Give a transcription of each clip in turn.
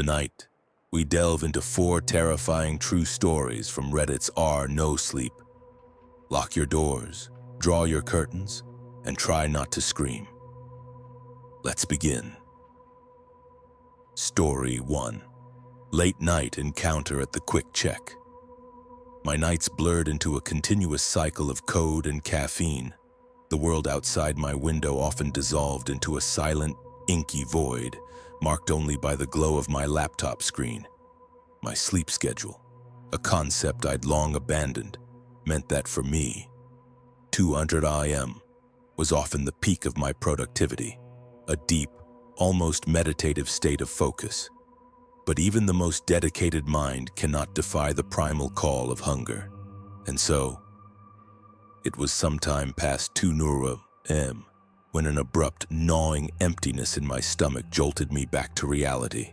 Tonight, we delve into 4 terrifying true stories from Reddit's No Sleep. Lock your doors, draw your curtains, and try not to scream. Let's begin. Story 1. Late night encounter at the Quick Check. My nights blurred into a continuous cycle of code and caffeine. The world outside my window often dissolved into a silent, inky void, marked only by the glow of my laptop screen. My sleep schedule, a concept I'd long abandoned, meant that for me, 200 AM was often the peak of my productivity, a deep, almost meditative state of focus. But even the most dedicated mind cannot defy the primal call of hunger. And so, it was sometime past 2 AM when an abrupt, gnawing emptiness in my stomach jolted me back to reality.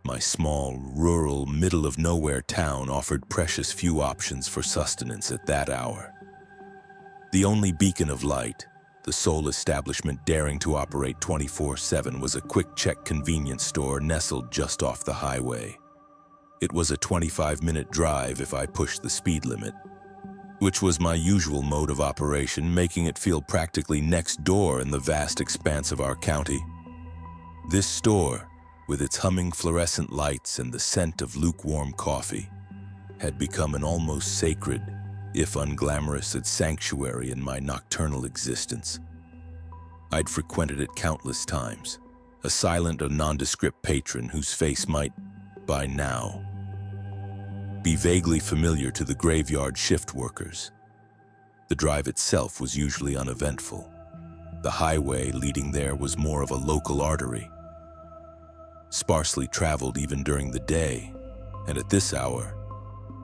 My small, rural, middle-of-nowhere town offered precious few options for sustenance at that hour. The only beacon of light, the sole establishment daring to operate 24/7, was a Quick Check convenience store nestled just off the highway. It was a 25-minute drive if I pushed the speed limit, which was my usual mode of operation, making it feel practically next door in the vast expanse of our county. This store, with its humming fluorescent lights and the scent of lukewarm coffee, had become an almost sacred, if unglamorous, sanctuary in my nocturnal existence. I'd frequented it countless times, a silent or nondescript patron whose face might, by now, be vaguely familiar to the graveyard shift workers. The drive itself was usually uneventful. The highway leading there was more of a local artery, sparsely traveled even during the day, and at this hour,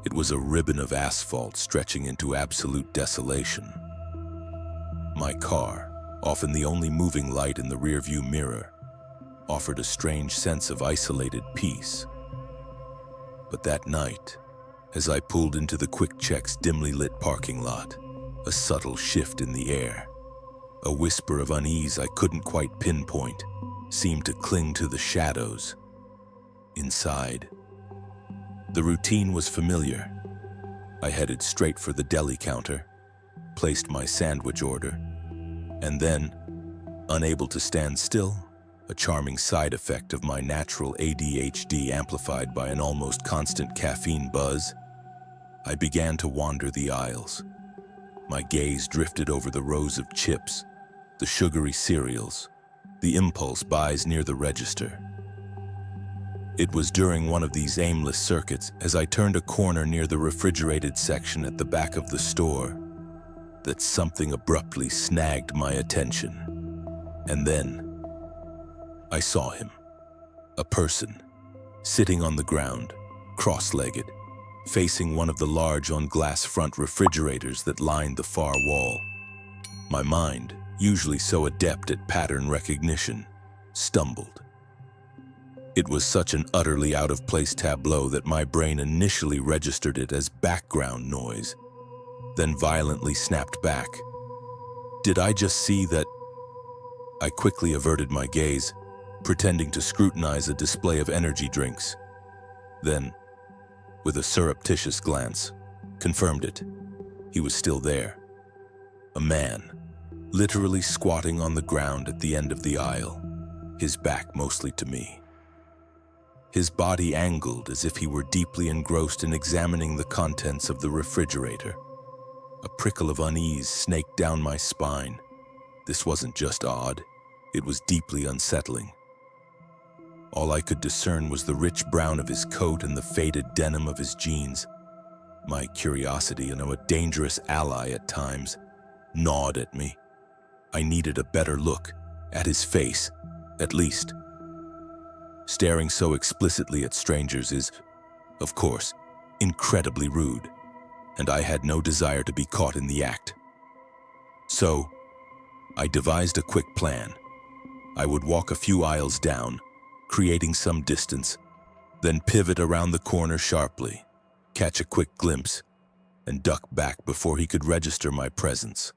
it was a ribbon of asphalt stretching into absolute desolation. My car, often the only moving light in the rearview mirror, offered a strange sense of isolated peace. But that night, as I pulled into the Quick Check's dimly lit parking lot, a subtle shift in the air, a whisper of unease I couldn't quite pinpoint, seemed to cling to the shadows. Inside, the routine was familiar. I headed straight for the deli counter, placed my sandwich order, and then, unable to stand still, a charming side effect of my natural ADHD amplified by an almost constant caffeine buzz, I began to wander the aisles. My gaze drifted over the rows of chips, the sugary cereals, the impulse buys near the register. It was during one of these aimless circuits, as I turned a corner near the refrigerated section at the back of the store, that something abruptly snagged my attention. And then, I saw him, a person, sitting on the ground, cross-legged, facing one of the large on-glass front refrigerators that lined the far wall. My mind, usually so adept at pattern recognition, stumbled. It was such an utterly out-of-place tableau that my brain initially registered it as background noise, then violently snapped back. Did I just see that? I quickly averted my gaze, pretending to scrutinize a display of energy drinks. Then, with a surreptitious glance, confirmed it. He was still there. A man, literally squatting on the ground at the end of the aisle, his back mostly to me. His body angled as if he were deeply engrossed in examining the contents of the refrigerator. A prickle of unease snaked down my spine. This wasn't just odd, it was deeply unsettling. All I could discern was the rich brown of his coat and the faded denim of his jeans. My curiosity, a dangerous ally at times, gnawed at me. I needed a better look at his face, at least. Staring so explicitly at strangers is, of course, incredibly rude, and I had no desire to be caught in the act. So, I devised a quick plan. I would walk a few aisles down, creating some distance, then pivot around the corner sharply, catch a quick glimpse, and duck back before he could register my presence.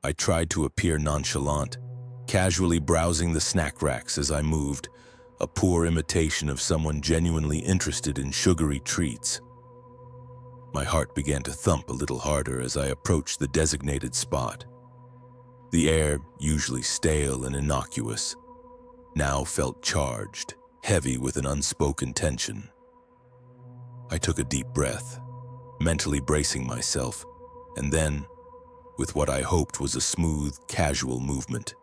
I tried to appear nonchalant, casually browsing the snack racks as I moved, a poor imitation of someone genuinely interested in sugary treats. My heart began to thump a little harder as I approached the designated spot. The air, usually stale and innocuous, now felt charged, heavy with an unspoken tension. I took a deep breath, mentally bracing myself, and then, with what I hoped was a smooth, casual movement,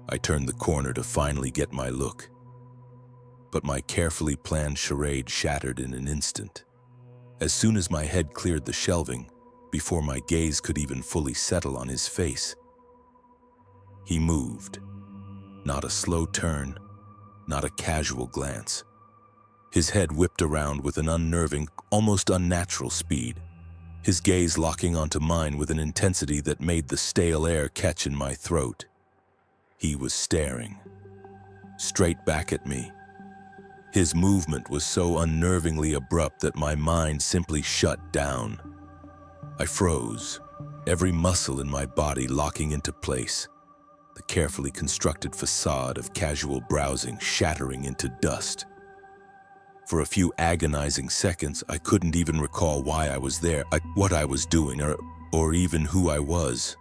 I turned the corner to finally get my look. But my carefully planned charade shattered in an instant. As soon as my head cleared the shelving, before my gaze could even fully settle on his face, he moved. Not a slow turn, not a casual glance. His head whipped around with an unnerving, almost unnatural speed, his gaze locking onto mine with an intensity that made the stale air catch in my throat. He was staring straight back at me. His movement was so unnervingly abrupt that my mind simply shut down. I froze, every muscle in my body locking into place, the carefully constructed facade of casual browsing shattering into dust. For a few agonizing seconds, I couldn't even recall why I was there, what I was doing, or even who I was.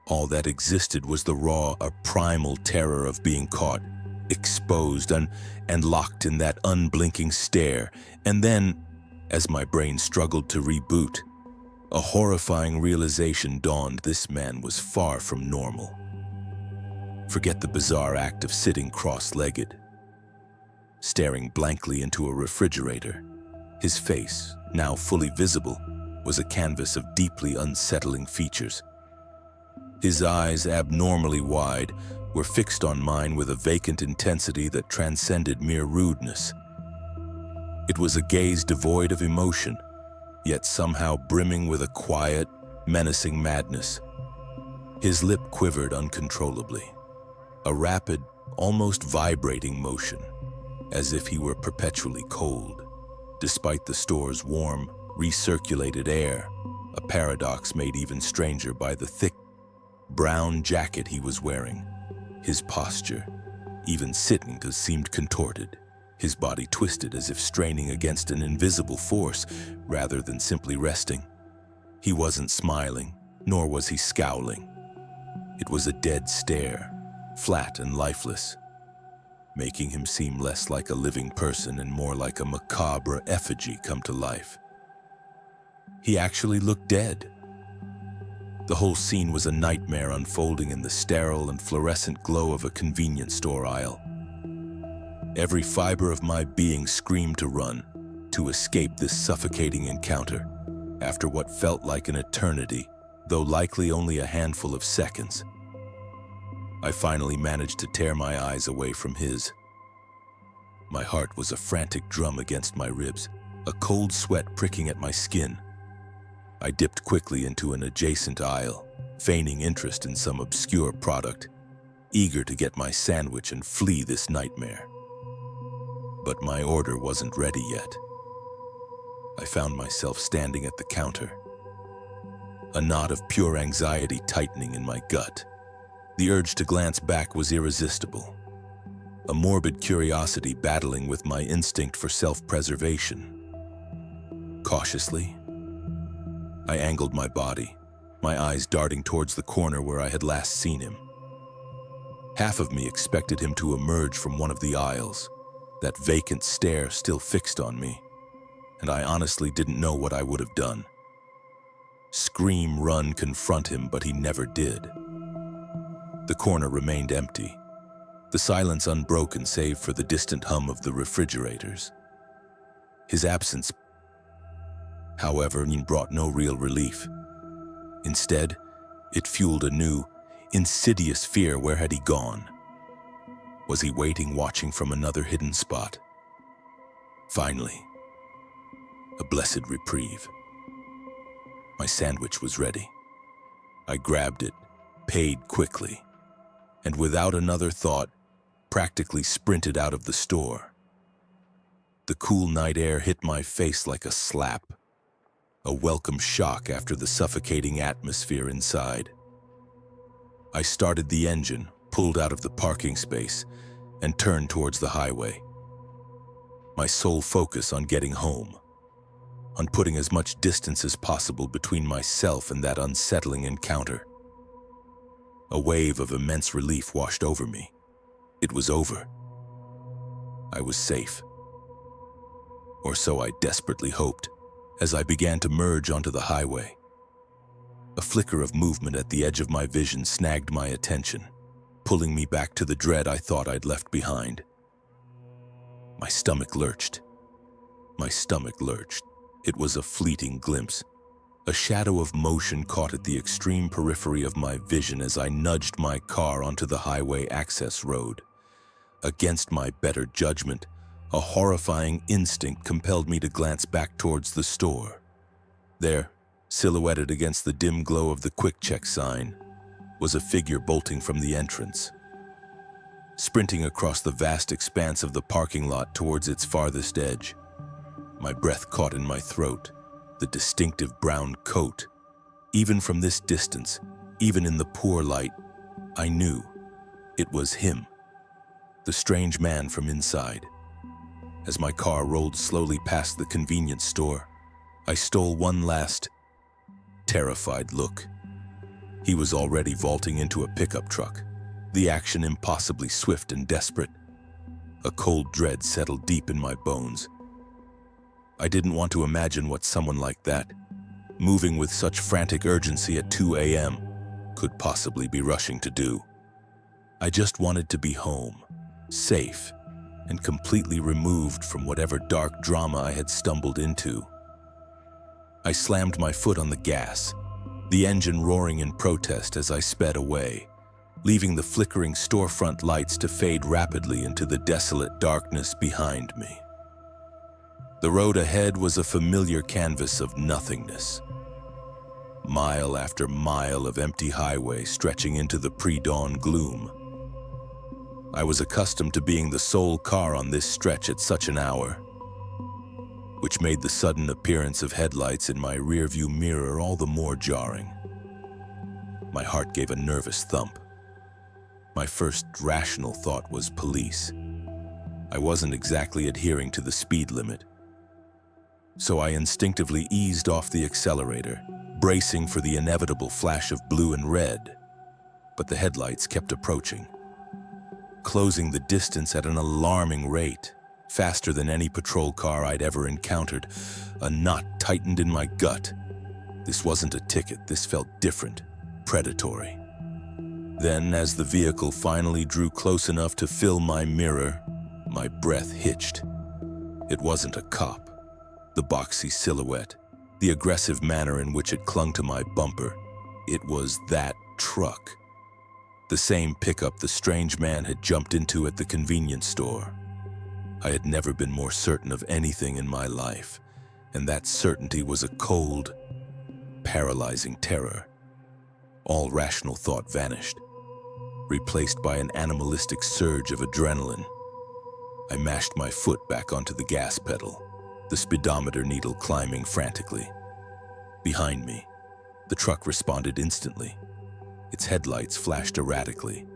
All that existed was the raw, primal terror of being caught, exposed, and locked in that unblinking stare. And then, as my brain struggled to reboot, a horrifying realization dawned: this man was far from normal. Forget the bizarre act of sitting cross-legged, staring blankly into a refrigerator. His face, now fully visible, was a canvas of deeply unsettling features. His eyes, abnormally wide, were fixed on mine with a vacant intensity that transcended mere rudeness. It was a gaze devoid of emotion, yet somehow brimming with a quiet, menacing madness. His lip quivered uncontrollably, a rapid, almost vibrating motion, as if he were perpetually cold, despite the store's warm, recirculated air, a paradox made even stranger by the thick, brown jacket he was wearing. His posture, even sitting, seemed contorted, his body twisted as if straining against an invisible force rather than simply resting. He wasn't smiling, nor was he scowling. It was a dead stare, flat and lifeless, making him seem less like a living person and more like a macabre effigy come to life. He actually looked dead. The whole scene was a nightmare unfolding in the sterile and fluorescent glow of a convenience store aisle. Every fiber of my being screamed to run, to escape this suffocating encounter, after what felt like an eternity, though likely only a handful of seconds. I finally managed to tear my eyes away from his. My heart was a frantic drum against my ribs, a cold sweat pricking at my skin. I dipped quickly into an adjacent aisle, feigning interest in some obscure product, eager to get my sandwich and flee this nightmare. But my order wasn't ready yet. I found myself standing at the counter, a knot of pure anxiety tightening in my gut. The urge to glance back was irresistible, a morbid curiosity battling with my instinct for self-preservation. Cautiously, I angled my body, my eyes darting towards the corner where I had last seen him. Half of me expected him to emerge from one of the aisles, that vacant stare still fixed on me, and I honestly didn't know what I would have done. Scream, run, confront him, but he never did. The corner remained empty, the silence unbroken save for the distant hum of the refrigerators. His absence, however, brought no real relief. Instead, it fueled a new, insidious fear. Where had he gone? Was he waiting, watching from another hidden spot? Finally, a blessed reprieve. My sandwich was ready. I grabbed it, paid quickly, and without another thought, practically sprinted out of the store. The cool night air hit my face like a slap, a welcome shock after the suffocating atmosphere inside. I started the engine, pulled out of the parking space, and turned towards the highway. My sole focus on getting home, on putting as much distance as possible between myself and that unsettling encounter. A wave of immense relief washed over me. It was over. I was safe. Or so I desperately hoped, as I began to merge onto the highway. A flicker of movement at the edge of my vision snagged my attention, pulling me back to the dread I thought I'd left behind. My stomach lurched. It was a fleeting glimpse. A shadow of motion caught at the extreme periphery of my vision as I nudged my car onto the highway access road. Against my better judgment, a horrifying instinct compelled me to glance back towards the store. There, silhouetted against the dim glow of the quick check sign, was a figure bolting from the entrance. Sprinting across the vast expanse of the parking lot towards its farthest edge, my breath caught in my throat. The distinctive brown coat. Even from this distance, even in the poor light, I knew it was him, the strange man from inside. As my car rolled slowly past the convenience store, I stole one last, terrified look. He was already vaulting into a pickup truck, the action impossibly swift and desperate. A cold dread settled deep in my bones. I didn't want to imagine what someone like that, moving with such frantic urgency at 2 a.m., could possibly be rushing to do. I just wanted to be home, safe, and completely removed from whatever dark drama I had stumbled into. I slammed my foot on the gas, the engine roaring in protest as I sped away, leaving the flickering storefront lights to fade rapidly into the desolate darkness behind me. The road ahead was a familiar canvas of nothingness. Mile after mile of empty highway stretching into the pre-dawn gloom. I was accustomed to being the sole car on this stretch at such an hour, which made the sudden appearance of headlights in my rearview mirror all the more jarring. My heart gave a nervous thump. My first rational thought was police. I wasn't exactly adhering to the speed limit, so I instinctively eased off the accelerator, bracing for the inevitable flash of blue and red. But the headlights kept approaching, closing the distance at an alarming rate, faster than any patrol car I'd ever encountered. A knot tightened in my gut. This wasn't a ticket, this felt different, predatory. Then, as the vehicle finally drew close enough to fill my mirror, my breath hitched. It wasn't a cop. The boxy silhouette, the aggressive manner in which it clung to my bumper. It was that truck. The same pickup the strange man had jumped into at the convenience store. I had never been more certain of anything in my life, and that certainty was a cold, paralyzing terror. All rational thought vanished, replaced by an animalistic surge of adrenaline. I mashed my foot back onto the gas pedal, the speedometer needle climbing frantically. Behind me, the truck responded instantly. Its headlights flashed erratically,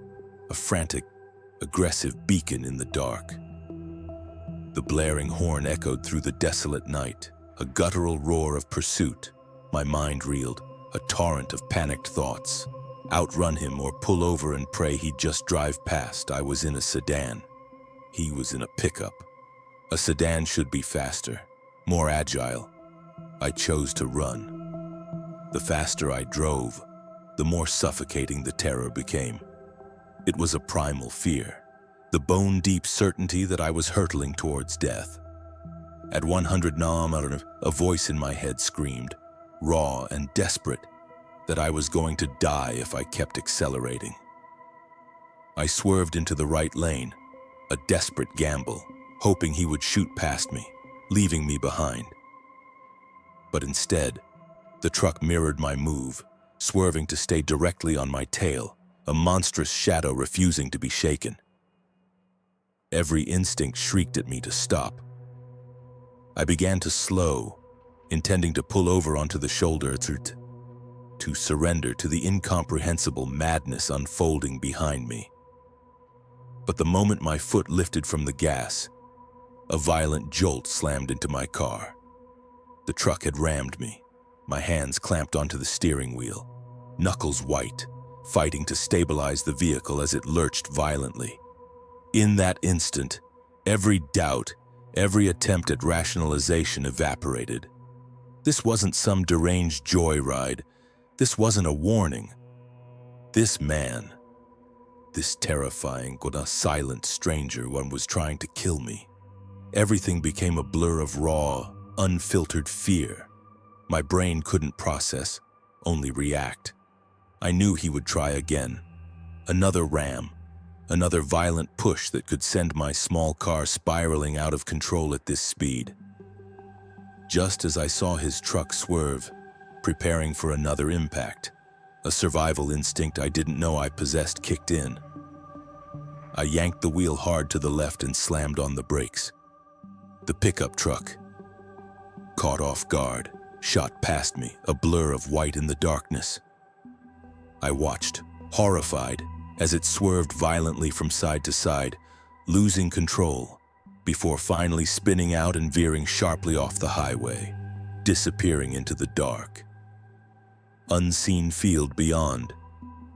a frantic, aggressive beacon in the dark. The blaring horn echoed through the desolate night, a guttural roar of pursuit. My mind reeled, a torrent of panicked thoughts. Outrun him or pull over and pray he'd just drive past. I was in a sedan. He was in a pickup. A sedan should be faster, more agile. I chose to run. The faster I drove, the more suffocating the terror became. It was a primal fear, the bone-deep certainty that I was hurtling towards death. At 100 km/h, a voice in my head screamed, raw and desperate, that I was going to die if I kept accelerating. I swerved into the right lane, a desperate gamble, hoping he would shoot past me, leaving me behind. But instead, the truck mirrored my move, swerving to stay directly on my tail, a monstrous shadow refusing to be shaken. Every instinct shrieked at me to stop. I began to slow, intending to pull over onto the shoulder to surrender to the incomprehensible madness unfolding behind me. But the moment my foot lifted from the gas, a violent jolt slammed into my car. The truck had rammed me, my hands clamped onto the steering wheel, knuckles white, fighting to stabilize the vehicle as it lurched violently. In that instant, every doubt, every attempt at rationalization evaporated. This wasn't some deranged joyride. This wasn't a warning. This man, this terrifying, silent stranger, one was trying to kill me. Everything became a blur of raw, unfiltered fear. My brain couldn't process, only react. I knew he would try again. Another ram, another violent push that could send my small car spiraling out of control at this speed. Just as I saw his truck swerve, preparing for another impact, a survival instinct I didn't know I possessed kicked in. I yanked the wheel hard to the left and slammed on the brakes. The pickup truck, caught off guard, shot past me, a blur of white in the darkness. I watched, horrified, as it swerved violently from side to side, losing control, before finally spinning out and veering sharply off the highway, disappearing into the dark. Unseen field beyond,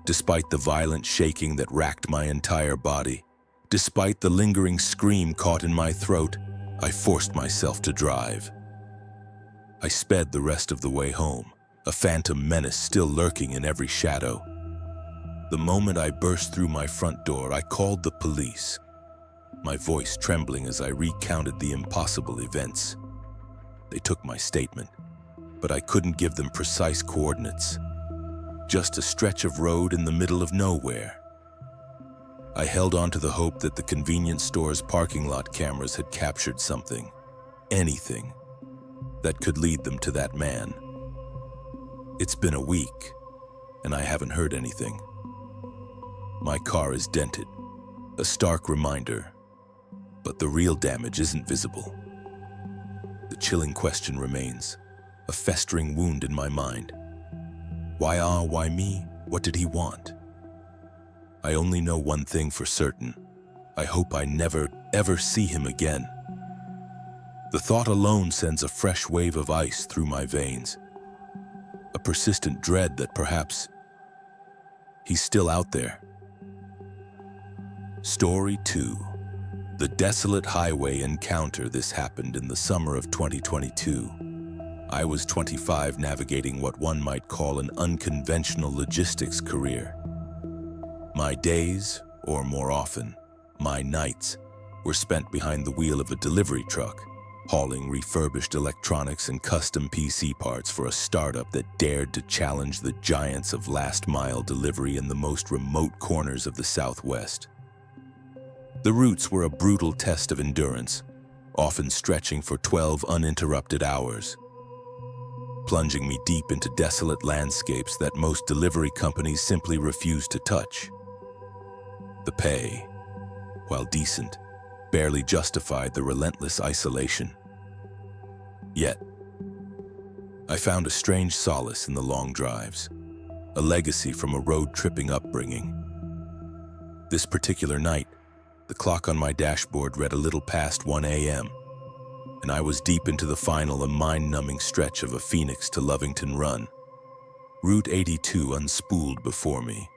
despite the violent shaking that racked my entire body, despite the lingering scream caught in my throat, I forced myself to drive. I sped the rest of the way home, a phantom menace still lurking in every shadow. The moment I burst through my front door, I called the police, my voice trembling as I recounted the impossible events. They took my statement, but I couldn't give them precise coordinates. Just a stretch of road in the middle of nowhere. I held on to the hope that the convenience store's parking lot cameras had captured something, anything, that could lead them to that man. It's been a week, and I haven't heard anything. My car is dented, a stark reminder, but the real damage isn't visible. The chilling question remains, a festering wound in my mind. Why me? What did he want? I only know one thing for certain. I hope I never, ever see him again. The thought alone sends a fresh wave of ice through my veins. A persistent dread that perhaps he's still out there. Story 2. The Desolate Highway Encounter. This happened in the summer of 2022. I was 25, navigating what one might call an unconventional logistics career. My days, or more often, my nights, were spent behind the wheel of a delivery truck, hauling refurbished electronics and custom PC parts for a startup that dared to challenge the giants of last-mile delivery in the most remote corners of the Southwest. The routes were a brutal test of endurance, often stretching for 12 uninterrupted hours, plunging me deep into desolate landscapes that most delivery companies simply refused to touch. The pay, while decent, barely justified the relentless isolation. Yet, I found a strange solace in the long drives, a legacy from a road-tripping upbringing. This particular night, the clock on my dashboard read a little past 1 a.m., and I was deep into the final and mind-numbing stretch of a Phoenix to Lovington run. Route 82 unspooled before me,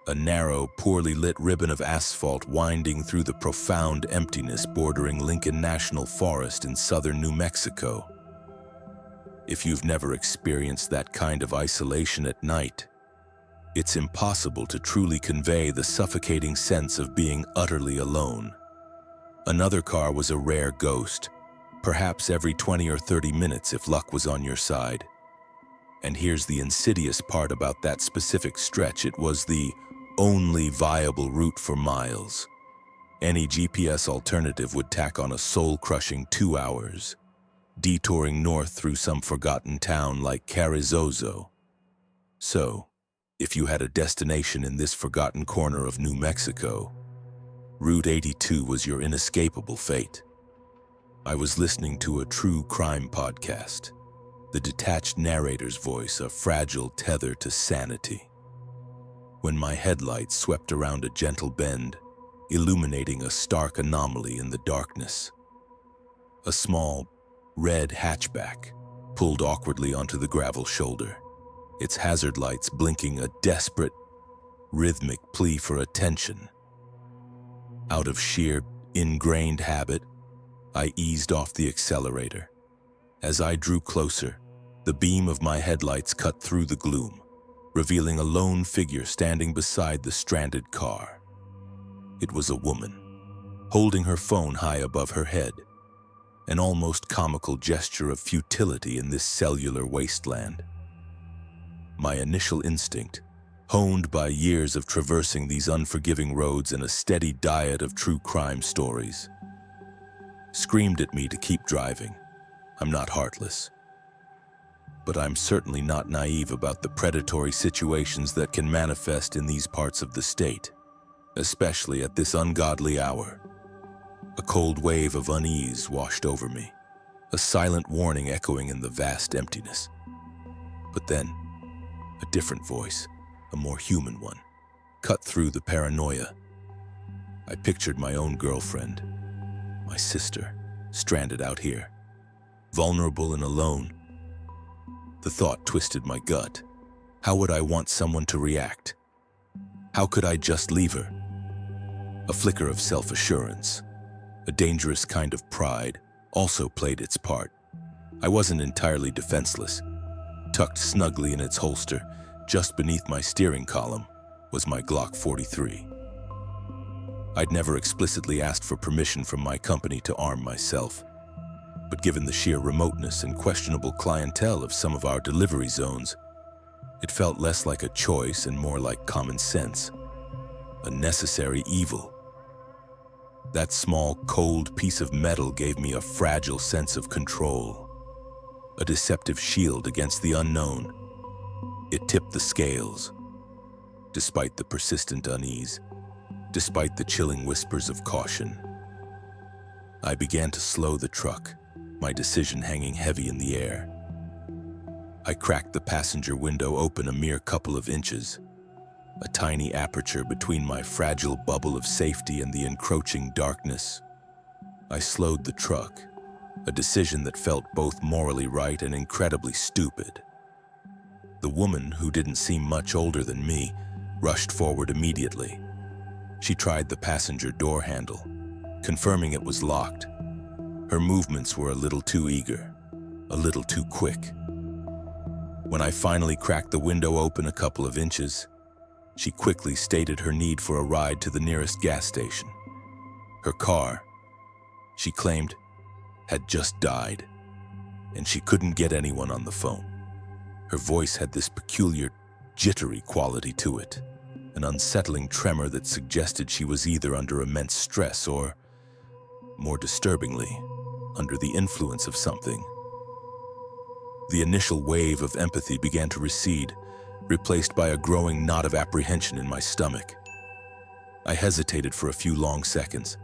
a narrow, poorly lit ribbon of asphalt winding through the profound emptiness bordering Lincoln National Forest in southern New Mexico. If you've never experienced that kind of isolation at night, it's impossible to truly convey the suffocating sense of being utterly alone. Another car was a rare ghost, perhaps every 20 or 30 minutes if luck was on your side. And here's the insidious part about that specific stretch: it was the only viable route for miles. Any GPS alternative would tack on a soul-crushing 2 hours, detouring north through some forgotten town like Carrizozo. So, if you had a destination in this forgotten corner of New Mexico, Route 82 was your inescapable fate. I was listening to a true crime podcast, the detached narrator's voice a fragile tether to sanity. When my headlights swept around a gentle bend, illuminating a stark anomaly in the darkness. A small, red hatchback pulled awkwardly onto the gravel shoulder, its hazard lights blinking a desperate, rhythmic plea for attention. Out of sheer, ingrained habit, I eased off the accelerator. As I drew closer, the beam of my headlights cut through the gloom, revealing a lone figure standing beside the stranded car. It was a woman, holding her phone high above her head, an almost comical gesture of futility in this cellular wasteland. My initial instinct, honed by years of traversing these unforgiving roads and a steady diet of true crime stories, screamed at me to keep driving. I'm not heartless. But I'm certainly not naive about the predatory situations that can manifest in these parts of the state, especially at this ungodly hour. A cold wave of unease washed over me, a silent warning echoing in the vast emptiness. But then, a different voice, a more human one, cut through the paranoia. I pictured my own girlfriend, my sister, stranded out here, vulnerable and alone. The thought twisted my gut. How would I want someone to react? How could I just leave her? A flicker of self-assurance, a dangerous kind of pride, also played its part. I wasn't entirely defenseless. Tucked snugly in its holster, just beneath my steering column, was my Glock 43. I'd never explicitly asked for permission from my company to arm myself, but given the sheer remoteness and questionable clientele of some of our delivery zones, it felt less like a choice and more like common sense, a necessary evil. That small, cold piece of metal gave me a fragile sense of control, a deceptive shield against the unknown. It tipped the scales. Despite the persistent unease, despite the chilling whispers of caution, I began to slow the truck, my decision hanging heavy in the air. I cracked the passenger window open a mere couple of inches, a tiny aperture between my fragile bubble of safety and the encroaching darkness. I slowed the truck, a decision that felt both morally right and incredibly stupid. The woman, who didn't seem much older than me, rushed forward immediately. She tried the passenger door handle, confirming it was locked. Her movements were a little too eager, a little too quick. When I finally cracked the window open a couple of inches, she quickly stated her need for a ride to the nearest gas station. Her car, she claimed, had just died, and she couldn't get anyone on the phone. Her voice had this peculiar, jittery quality to it, an unsettling tremor that suggested she was either under immense stress or, more disturbingly, under the influence of something. The initial wave of empathy began to recede, replaced by a growing knot of apprehension in my stomach. I hesitated for a few long seconds.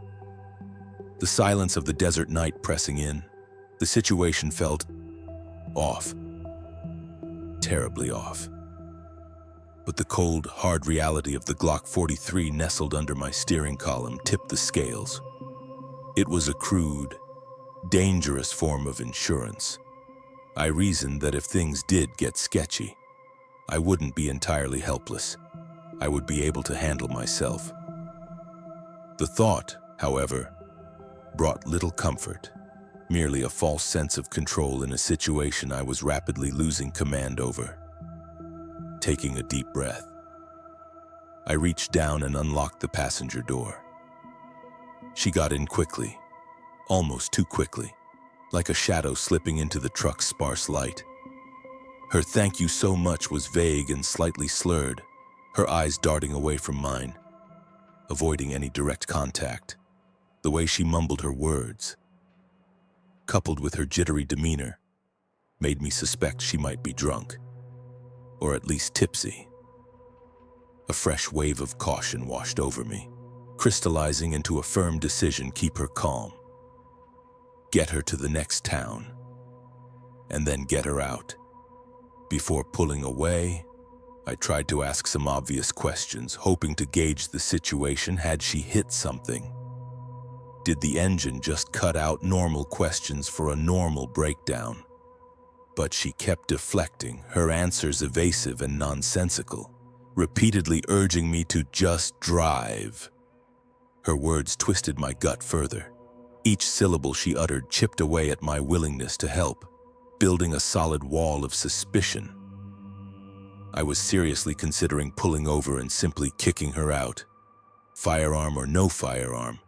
The silence of the desert night pressing in, the situation felt off. Terribly off. But the cold, hard reality of the Glock 43 nestled under my steering column tipped the scales. It was a crude, dangerous form of insurance. I reasoned that if things did get sketchy, I wouldn't be entirely helpless. I would be able to handle myself. The thought, however, brought little comfort, merely a false sense of control in a situation I was rapidly losing command over. Taking a deep breath, I reached down and unlocked the passenger door. She got in quickly, almost too quickly, like a shadow slipping into the truck's sparse light. Her "thank you so much" was vague and slightly slurred, her eyes darting away from mine, avoiding any direct contact. The way she mumbled her words, coupled with her jittery demeanor, made me suspect she might be drunk, or at least tipsy. A fresh wave of caution washed over me, crystallizing into a firm decision: keep her calm, get her to the next town, and then get her out. Before pulling away, I tried to ask some obvious questions, hoping to gauge the situation. Had she hit something? Did the engine just cut out? Normal questions for a normal breakdown. But she kept deflecting, her answers evasive and nonsensical, repeatedly urging me to just drive. Her words twisted my gut further. Each syllable she uttered chipped away at my willingness to help, building a solid wall of suspicion. I was seriously considering pulling over and simply kicking her out, firearm or no firearm,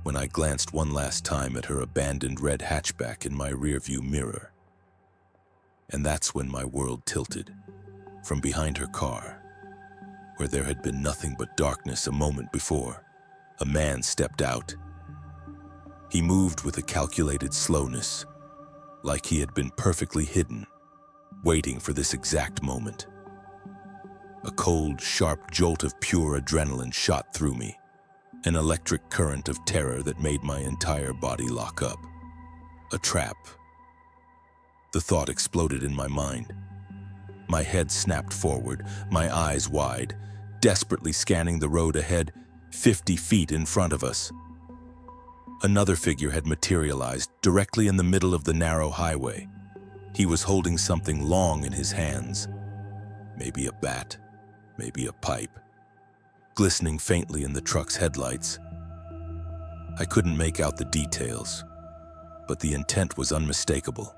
when I glanced one last time at her abandoned red hatchback in my rearview mirror. And that's when my world tilted. From behind her car, where there had been nothing but darkness a moment before, a man stepped out. He moved with a calculated slowness, like he had been perfectly hidden, waiting for this exact moment. A cold, sharp jolt of pure adrenaline shot through me, an electric current of terror that made my entire body lock up. A trap. The thought exploded in my mind. My head snapped forward, my eyes wide, desperately scanning the road ahead, 50 feet in front of us. Another figure had materialized directly in the middle of the narrow highway. He was holding something long in his hands. Maybe a bat, maybe a pipe, glistening faintly in the truck's headlights. I couldn't make out the details, but the intent was unmistakable.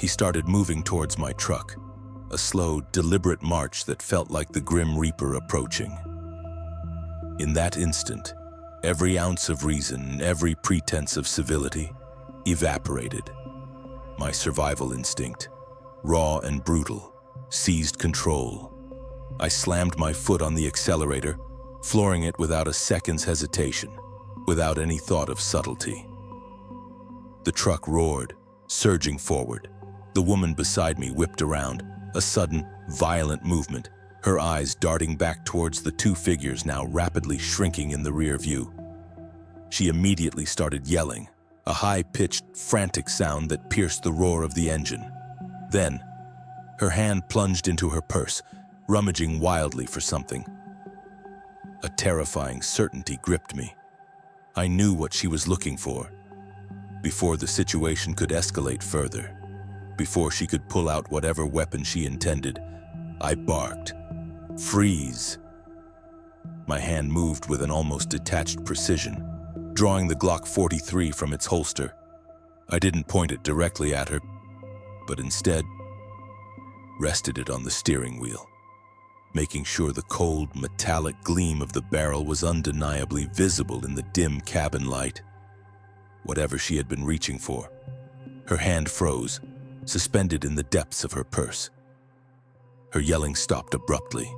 He started moving towards my truck, a slow, deliberate march that felt like the Grim Reaper approaching. In that instant, every ounce of reason, every pretense of civility, evaporated. My survival instinct, raw and brutal, seized control. I slammed my foot on the accelerator, flooring it without a second's hesitation, without any thought of subtlety. The truck roared, surging forward. The woman beside me whipped around, a sudden, violent movement, her eyes darting back towards the two figures now rapidly shrinking in the rear view. She immediately started yelling, a high-pitched, frantic sound that pierced the roar of the engine. Then, her hand plunged into her purse, rummaging wildly for something. A terrifying certainty gripped me. I knew what she was looking for. Before the situation could escalate further, before she could pull out whatever weapon she intended, I barked, "Freeze!" My hand moved with an almost detached precision, drawing the Glock 43 from its holster. I didn't point it directly at her, but instead rested it on the steering wheel, making sure the cold, metallic gleam of the barrel was undeniably visible in the dim cabin light. Whatever she had been reaching for, her hand froze, suspended in the depths of her purse. Her yelling stopped abruptly,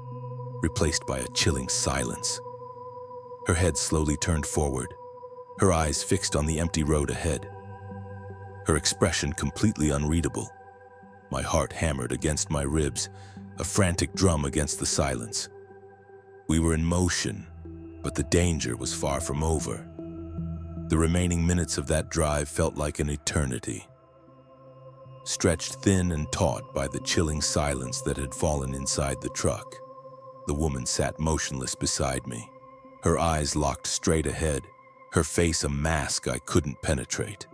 replaced by a chilling silence. Her head slowly turned forward, her eyes fixed on the empty road ahead. Her expression completely unreadable. My heart hammered against my ribs, a frantic drum against the silence. We were in motion, but the danger was far from over. The remaining minutes of that drive felt like an eternity. Stretched thin and taut by the chilling silence that had fallen inside the truck, the woman sat motionless beside me, her eyes locked straight ahead, her face a mask I couldn't penetrate.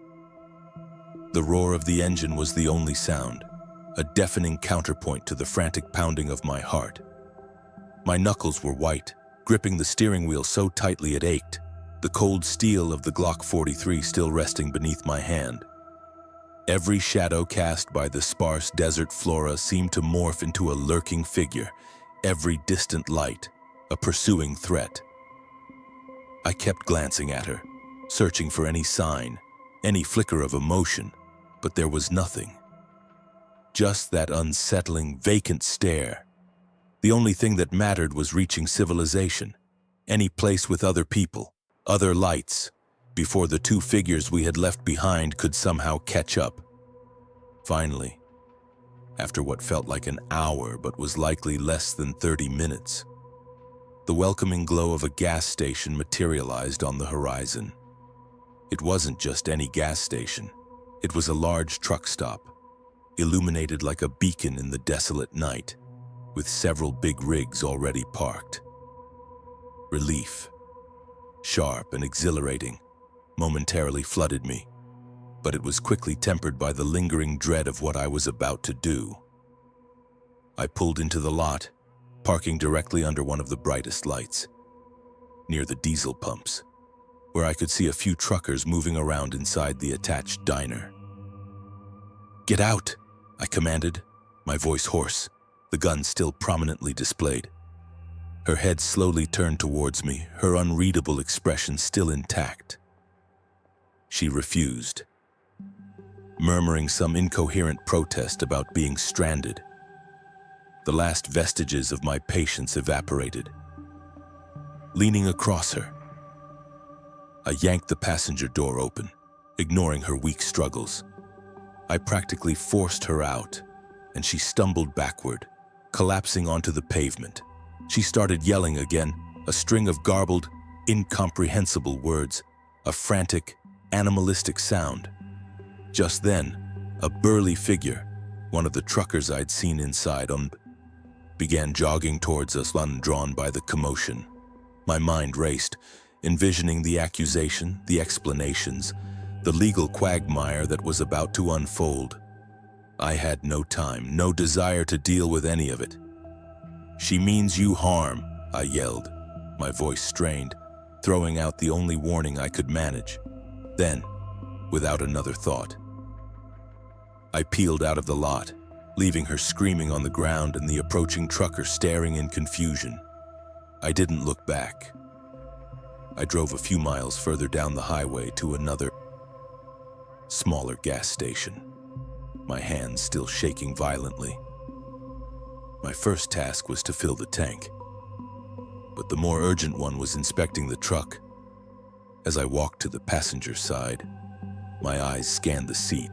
The roar of the engine was the only sound, a deafening counterpoint to the frantic pounding of my heart. My knuckles were white, gripping the steering wheel so tightly it ached, the cold steel of the Glock 43 still resting beneath my hand. Every shadow cast by the sparse desert flora seemed to morph into a lurking figure, every distant light, a pursuing threat. I kept glancing at her, searching for any sign, any flicker of emotion, but there was nothing. Just that unsettling, vacant stare. The only thing that mattered was reaching civilization, any place with other people, other lights, before the two figures we had left behind could somehow catch up. Finally, after what felt like an hour but was likely less than 30 minutes, the welcoming glow of a gas station materialized on the horizon. It wasn't just any gas station. It was a large truck stop, illuminated like a beacon in the desolate night. with several big rigs already parked. Relief, sharp and exhilarating, momentarily flooded me, but it was quickly tempered by the lingering dread of what I was about to do. I pulled into the lot, parking directly under one of the brightest lights, near the diesel pumps, where I could see a few truckers moving around inside the attached diner. "Get out," I commanded, my voice hoarse, the gun still prominently displayed. Her head slowly turned towards me, her unreadable expression still intact. She refused, murmuring some incoherent protest about being stranded. The last vestiges of my patience evaporated. Leaning across her, I yanked the passenger door open, ignoring her weak struggles. I practically forced her out, and she stumbled backward, collapsing onto the pavement. She started yelling again, a string of garbled, incomprehensible words, a frantic, animalistic sound. Just then, a burly figure, one of the truckers I'd seen inside, began jogging towards us, undrawn by the commotion. My mind raced, envisioning the accusation, the explanations, the legal quagmire that was about to unfold. I had no time, no desire to deal with any of it. "She means you harm," I yelled, my voice strained, throwing out the only warning I could manage. Then, without another thought, I peeled out of the lot, leaving her screaming on the ground and the approaching trucker staring in confusion. I didn't look back. I drove a few miles further down the highway to another, smaller gas station, my hands still shaking violently. My first task was to fill the tank, but the more urgent one was inspecting the truck. As I walked to the passenger side, my eyes scanned the seat,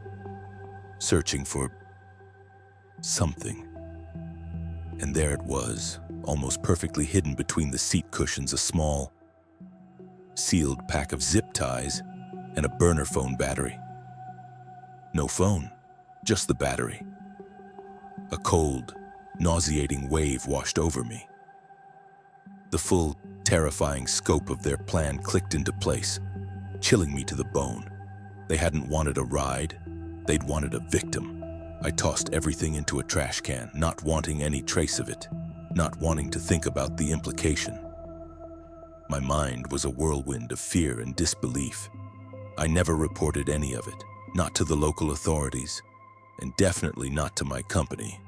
searching for something. And there it was, almost perfectly hidden between the seat cushions, a small, sealed pack of zip ties and a burner phone battery. No phone, just the battery. A cold, nauseating wave washed over me. The full, terrifying scope of their plan clicked into place, chilling me to the bone. They hadn't wanted a ride, they'd wanted a victim. I tossed everything into a trash can, not wanting any trace of it, not wanting to think about the implication. My mind was a whirlwind of fear and disbelief. I never reported any of it, not to the local authorities, and definitely not to my company.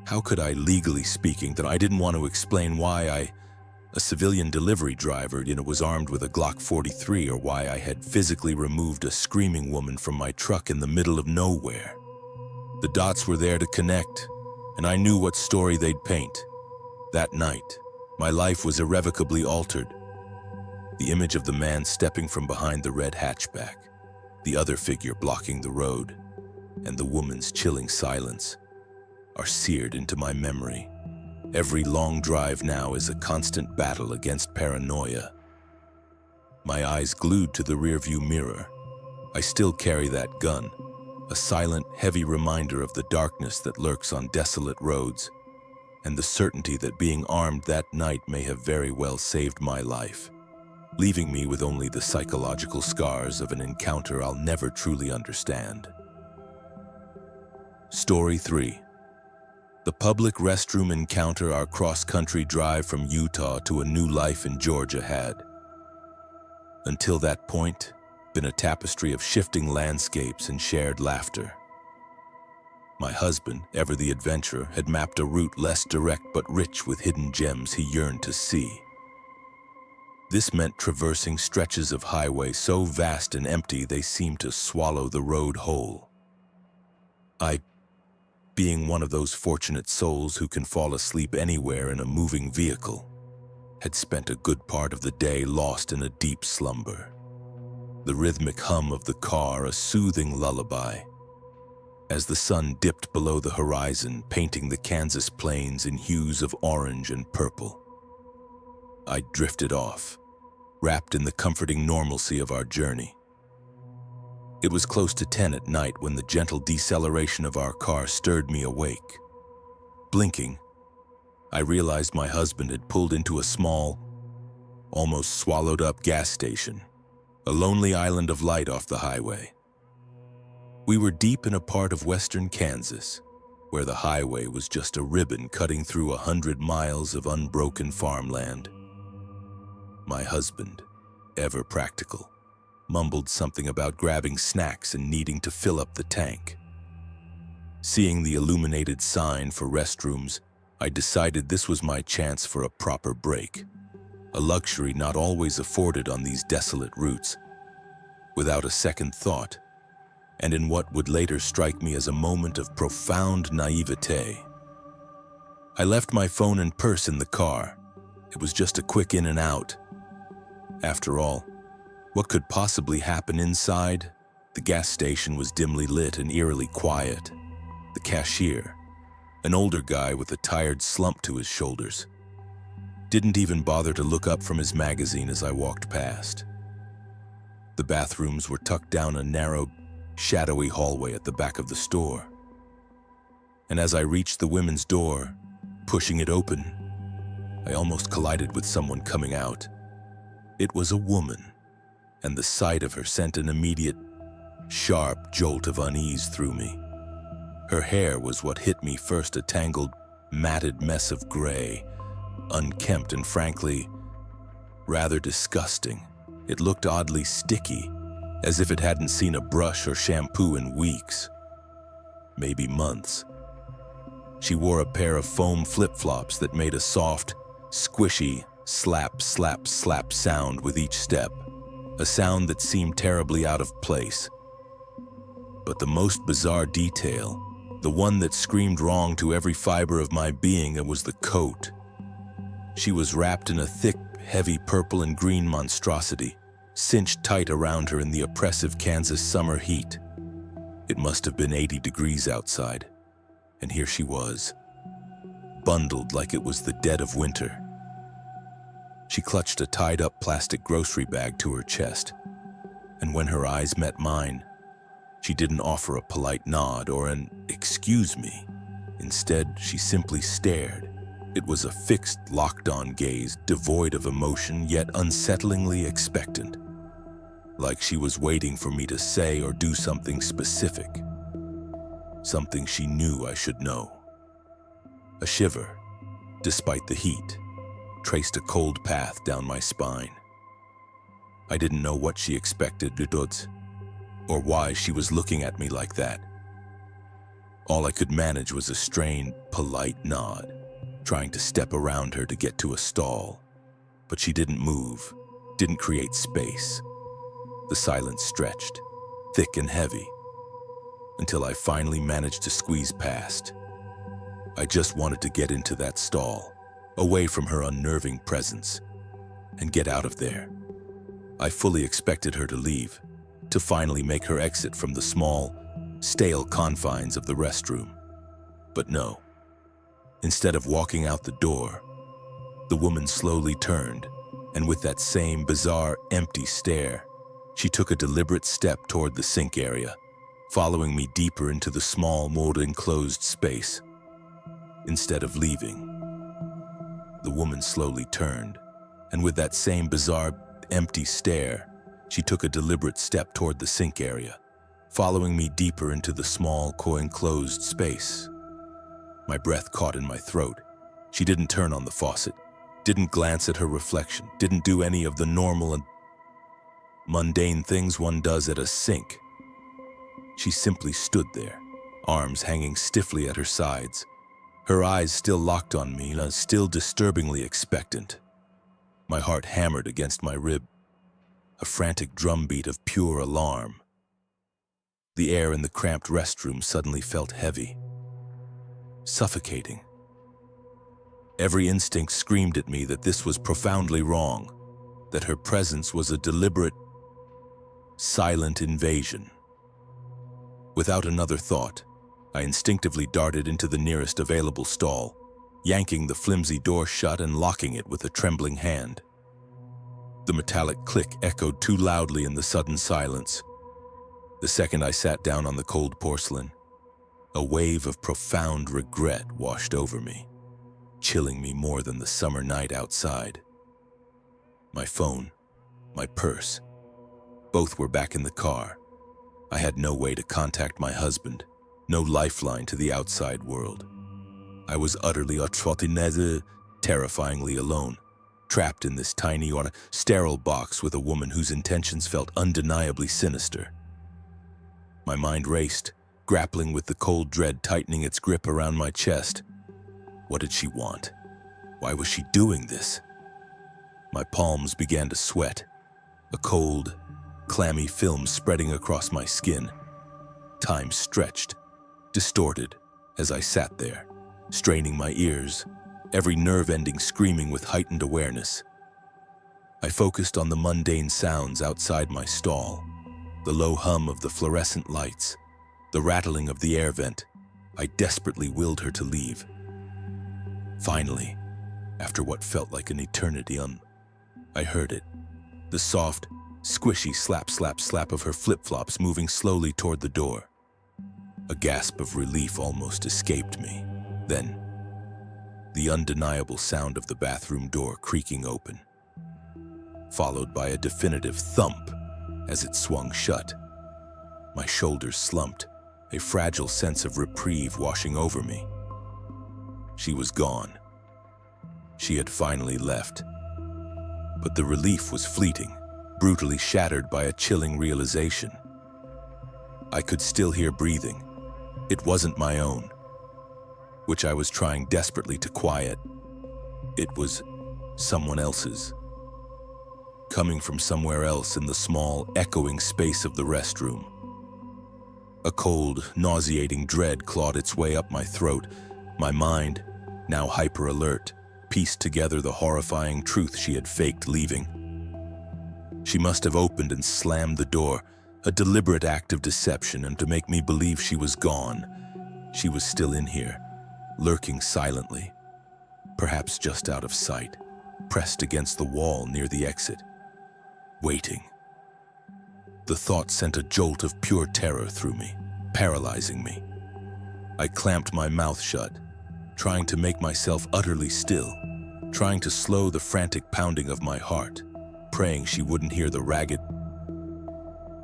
How could I, legally speaking, that I didn't want to explain why a civilian delivery driver, was armed with a Glock 43, or why I had physically removed a screaming woman from my truck in the middle of nowhere? The dots were there to connect, and I knew what story they'd paint. That night, my life was irrevocably altered. The image of the man stepping from behind the red hatchback, the other figure blocking the road, and the woman's chilling silence are seared into my memory. Every long drive now is a constant battle against paranoia. My eyes glued to the rearview mirror. I still carry that gun, a silent, heavy reminder of the darkness that lurks on desolate roads, and the certainty that being armed that night may have very well saved my life, leaving me with only the psychological scars of an encounter I'll never truly understand. Story 3. The public restroom encounter our cross-country drive from Utah to a new life in Georgia had, until that point, been a tapestry of shifting landscapes and shared laughter. My husband, ever the adventurer, had mapped a route less direct but rich with hidden gems he yearned to see. This meant traversing stretches of highway so vast and empty they seemed to swallow the road whole. I, being one of those fortunate souls who can fall asleep anywhere in a moving vehicle, had spent a good part of the day lost in a deep slumber. The rhythmic hum of the car a soothing lullaby, as the sun dipped below the horizon, painting the Kansas plains in hues of orange and purple. I drifted off, wrapped in the comforting normalcy of our journey. It was close to 10 at night when the gentle deceleration of our car stirred me awake. Blinking, I realized my husband had pulled into a small, almost swallowed-up gas station, a lonely island of light off the highway. We were deep in a part of western Kansas, where the highway was just a ribbon cutting through 100 miles of unbroken farmland. My husband, ever practical, mumbled something about grabbing snacks and needing to fill up the tank. Seeing the illuminated sign for restrooms, I decided this was my chance for a proper break, a luxury not always afforded on these desolate routes. Without a second thought, and in what would later strike me as a moment of profound naivete, I left my phone and purse in the car. It was just a quick in and out. After all, what could possibly happen inside? The gas station was dimly lit and eerily quiet. The cashier, an older guy with a tired slump to his shoulders, didn't even bother to look up from his magazine as I walked past. The bathrooms were tucked down a narrow, shadowy hallway at the back of the store. And as I reached the women's door, pushing it open, I almost collided with someone coming out. It was a woman, and the sight of her sent an immediate, sharp jolt of unease through me. Her hair was what hit me first, a tangled, matted mess of gray, unkempt and frankly, rather disgusting. It looked oddly sticky, as if it hadn't seen a brush or shampoo in weeks, maybe months. She wore a pair of foam flip-flops that made a soft, squishy, slap, slap, slap sound with each step, a sound that seemed terribly out of place. But the most bizarre detail, the one that screamed wrong to every fiber of my being, was the coat. She was wrapped in a thick, heavy purple and green monstrosity, cinched tight around her in the oppressive Kansas summer heat. It must have been 80 degrees outside, and here she was, bundled like it was the dead of winter. She clutched a tied-up plastic grocery bag to her chest, and when her eyes met mine, she didn't offer a polite nod or an "excuse me." Instead, she simply stared. It was a fixed, locked-on gaze, devoid of emotion, yet unsettlingly expectant, like she was waiting for me to say or do something specific, something she knew I should know. A shiver, despite the heat, traced a cold path down my spine. I didn't know what she expected, or why she was looking at me like that. All I could manage was a strained, polite nod, trying to step around her to get to a stall. But she didn't move, didn't create space. The silence stretched, thick and heavy, until I finally managed to squeeze past. I just wanted to get into that stall, away from her unnerving presence, and get out of there. I fully expected her to leave, to finally make her exit from the small, stale confines of the restroom. But no. Instead of walking out the door, the woman slowly turned, and with that same bizarre, empty stare, she took a deliberate step toward the sink area, following me deeper into the small, mold-enclosed space. Instead of leaving, the woman slowly turned, and with that same bizarre, empty stare, she took a deliberate step toward the sink area, following me deeper into the small, enclosed space. My breath caught in my throat. She didn't turn on the faucet, didn't glance at her reflection, didn't do any of the normal and mundane things one does at a sink. She simply stood there, arms hanging stiffly at her sides, her eyes still locked on me, still disturbingly expectant. My heart hammered against my rib, a frantic drumbeat of pure alarm. The air in the cramped restroom suddenly felt heavy, suffocating. Every instinct screamed at me that this was profoundly wrong, that her presence was a deliberate, silent invasion. Without another thought, I instinctively darted into the nearest available stall, yanking the flimsy door shut and locking it with a trembling hand. The metallic click echoed too loudly in the sudden silence. The second I sat down on the cold porcelain, a wave of profound regret washed over me. chilling me more than the summer night outside. My phone, my purse, both were back in the car. I had no way to contact my husband, no lifeline to the outside world. I was utterly terrifyingly alone, trapped in this tiny, sterile box with a woman whose intentions felt undeniably sinister. My mind raced, grappling with the cold dread tightening its grip around my chest. What did she want? Why was she doing this? My palms began to sweat, a cold, clammy film spreading across my skin. Time stretched, distorted, as I sat there, straining my ears, every nerve ending screaming with heightened awareness. I focused on the mundane sounds outside my stall, the low hum of the fluorescent lights, the rattling of the air vent. I desperately willed her to leave. Finally, after what felt like an eternity, I heard it. The soft, squishy slap, slap, slap of her flip-flops moving slowly toward the door. A gasp of relief almost escaped me. Then, the undeniable sound of the bathroom door creaking open, followed by a definitive thump as it swung shut. My shoulders slumped, a fragile sense of reprieve washing over me. She was gone. She had finally left. But the relief was fleeting, brutally shattered by a chilling realization. I could still hear breathing. It wasn't my own, which I was trying desperately to quiet. It was someone else's, coming from somewhere else in the small, echoing space of the restroom. A cold, nauseating dread clawed its way up my throat. My mind, now hyper-alert, pieced together the horrifying truth she had faked leaving. She must have opened and slammed the door, a deliberate act of deception, and to make me believe she was gone. She was still in here, lurking silently, perhaps just out of sight, pressed against the wall near the exit, waiting. The thought sent a jolt of pure terror through me, paralyzing me. I clamped my mouth shut, trying to make myself utterly still, trying to slow the frantic pounding of my heart, praying she wouldn't hear the ragged,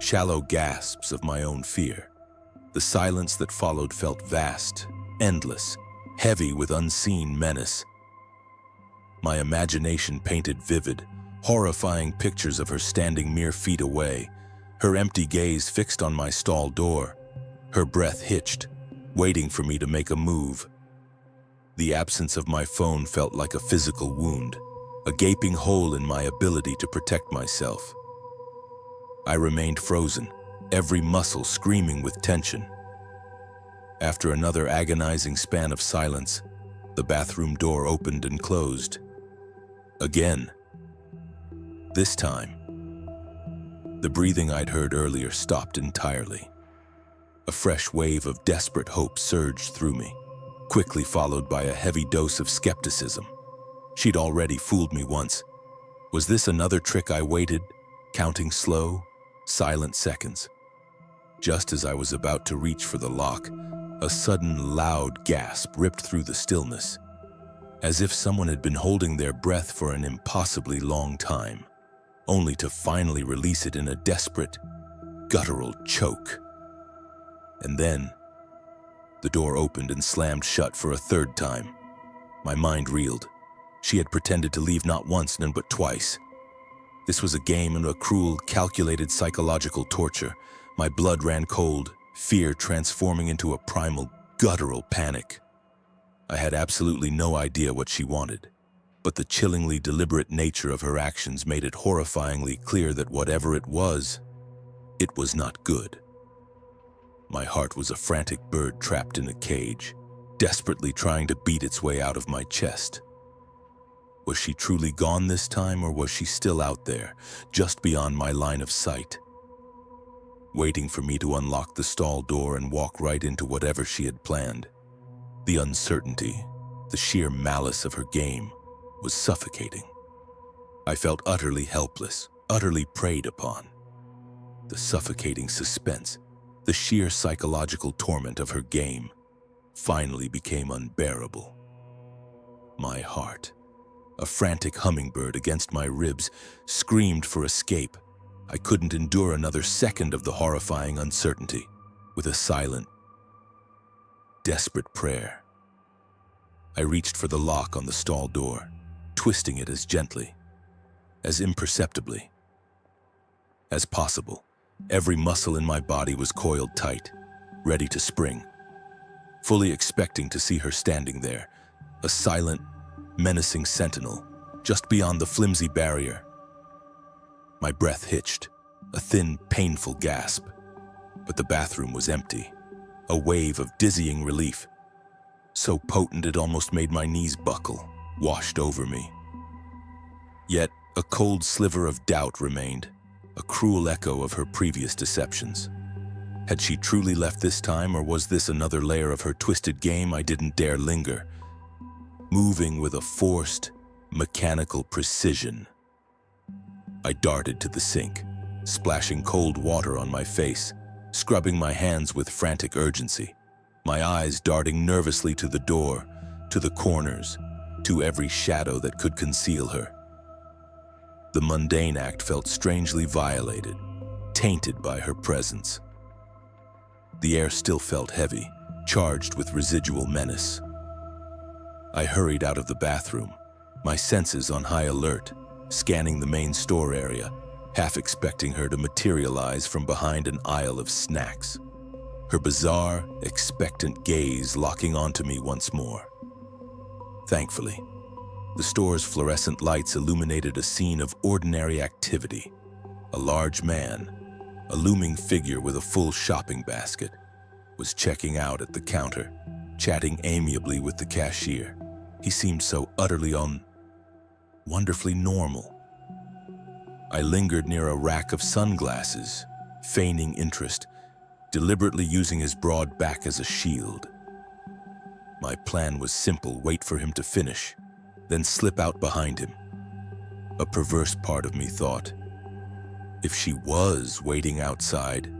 shallow gasps of my own fear. The silence that followed felt vast, endless, heavy with unseen menace. My imagination painted vivid, horrifying pictures of her standing mere feet away, her empty gaze fixed on my stall door, her breath hitched, waiting for me to make a move. The absence of my phone felt like a physical wound, a gaping hole in my ability to protect myself. I remained frozen, every muscle screaming with tension. After another agonizing span of silence, the bathroom door opened and closed. Again. This time, the breathing I'd heard earlier stopped entirely. A fresh wave of desperate hope surged through me, quickly followed by a heavy dose of skepticism. She'd already fooled me once. Was this another trick I waited, counting slow, silent seconds? Just as I was about to reach for the lock, a sudden loud gasp ripped through the stillness, as if someone had been holding their breath for an impossibly long time, only to finally release it in a desperate, guttural choke. And then, the door opened and slammed shut for a third time. My mind reeled. She had pretended to leave not once, but twice. This was a game and a cruel, calculated psychological torture. My blood ran cold, fear transforming into a primal, guttural panic. I had absolutely no idea what she wanted, but the chillingly deliberate nature of her actions made it horrifyingly clear that whatever it was not good. My heart was a frantic bird trapped in a cage, desperately trying to beat its way out of my chest. Was she truly gone this time, or was she still out there, just beyond my line of sight, waiting for me to unlock the stall door and walk right into whatever she had planned? The uncertainty, the sheer malice of her game, was suffocating. I felt utterly helpless, utterly preyed upon. The suffocating suspense, the sheer psychological torment of her game, finally became unbearable. my heart. A frantic hummingbird against my ribs screamed for escape. I couldn't endure another second of the horrifying uncertainty. With a silent, desperate prayer, I reached for the lock on the stall door, twisting it as gently, as imperceptibly as possible. Every muscle in my body was coiled tight, ready to spring, fully expecting to see her standing there, a silent, menacing sentinel, just beyond the flimsy barrier. My breath hitched, a thin, painful gasp, but the bathroom was empty, a wave of dizzying relief, so potent it almost made my knees buckle, washed over me. Yet a cold sliver of doubt remained, a cruel echo of her previous deceptions. Had she truly left this time, or was this another layer of her twisted game? I didn't dare linger. Moving with a forced, mechanical precision, I darted to the sink, splashing cold water on my face, scrubbing my hands with frantic urgency, my eyes darting nervously to the door, to the corners, to every shadow that could conceal her. The mundane act felt strangely violated, tainted by her presence. The air still felt heavy, charged with residual menace. I hurried out of the bathroom, my senses on high alert, scanning the main store area, half expecting her to materialize from behind an aisle of snacks, her bizarre, expectant gaze locking onto me once more. Thankfully, the store's fluorescent lights illuminated a scene of ordinary activity. A large man, a looming figure with a full shopping basket, was checking out at the counter, chatting amiably with the cashier. He seemed so utterly wonderfully normal. I lingered near a rack of sunglasses, feigning interest, deliberately using his broad back as a shield. My plan was simple: wait for him to finish, then slip out behind him. A perverse part of me thought, if she was waiting outside,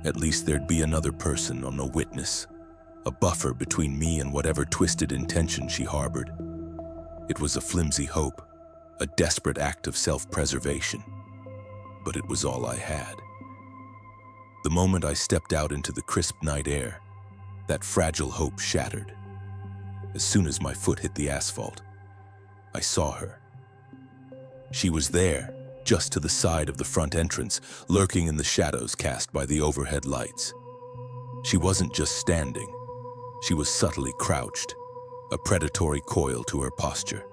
at least there'd be another person, or no witness, a buffer between me and whatever twisted intention she harbored. It was a flimsy hope, a desperate act of self-preservation, but it was all I had. The moment I stepped out into the crisp night air, that fragile hope shattered. As soon as my foot hit the asphalt, I saw her. She was there, just to the side of the front entrance, lurking in the shadows cast by the overhead lights. She wasn't just standing. She was subtly crouched, a predatory coil to her posture.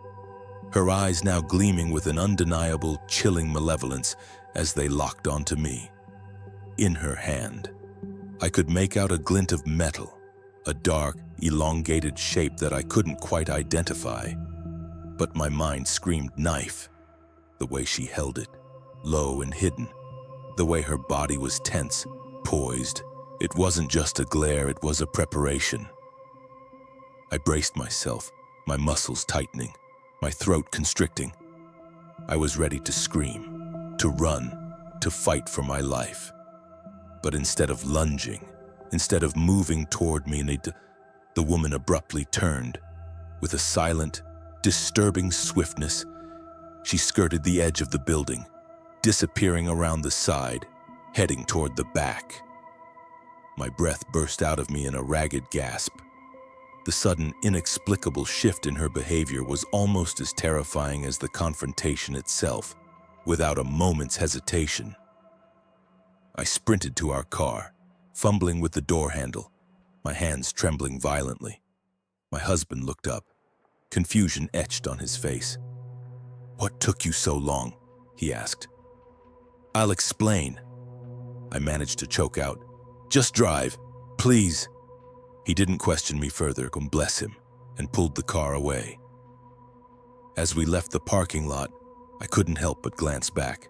Her eyes now gleaming with an undeniable, chilling malevolence as they locked onto me. In her hand, I could make out a glint of metal, a dark, elongated shape that I couldn't quite identify. But my mind screamed knife. The way she held it, low and hidden, the way her body was tense, poised. It wasn't just a glare, it was a preparation. I braced myself, my muscles tightening, my throat constricting. I was ready to scream, to run, to fight for my life. But instead of lunging, instead of moving toward me, the woman abruptly turned. With a silent, disturbing swiftness, she skirted the edge of the building, disappearing around the side, heading toward the back. My breath burst out of me in a ragged gasp. The sudden, inexplicable shift in her behavior was almost as terrifying as the confrontation itself. Without a moment's hesitation, I sprinted to our car, fumbling with the door handle, my hands trembling violently. My husband looked up, confusion etched on his face. "What took you so long?" he asked. "I'll explain." I managed to choke out. "Just drive, please." He didn't question me further, bless him, and pulled the car away. As we left the parking lot, I couldn't help but glance back.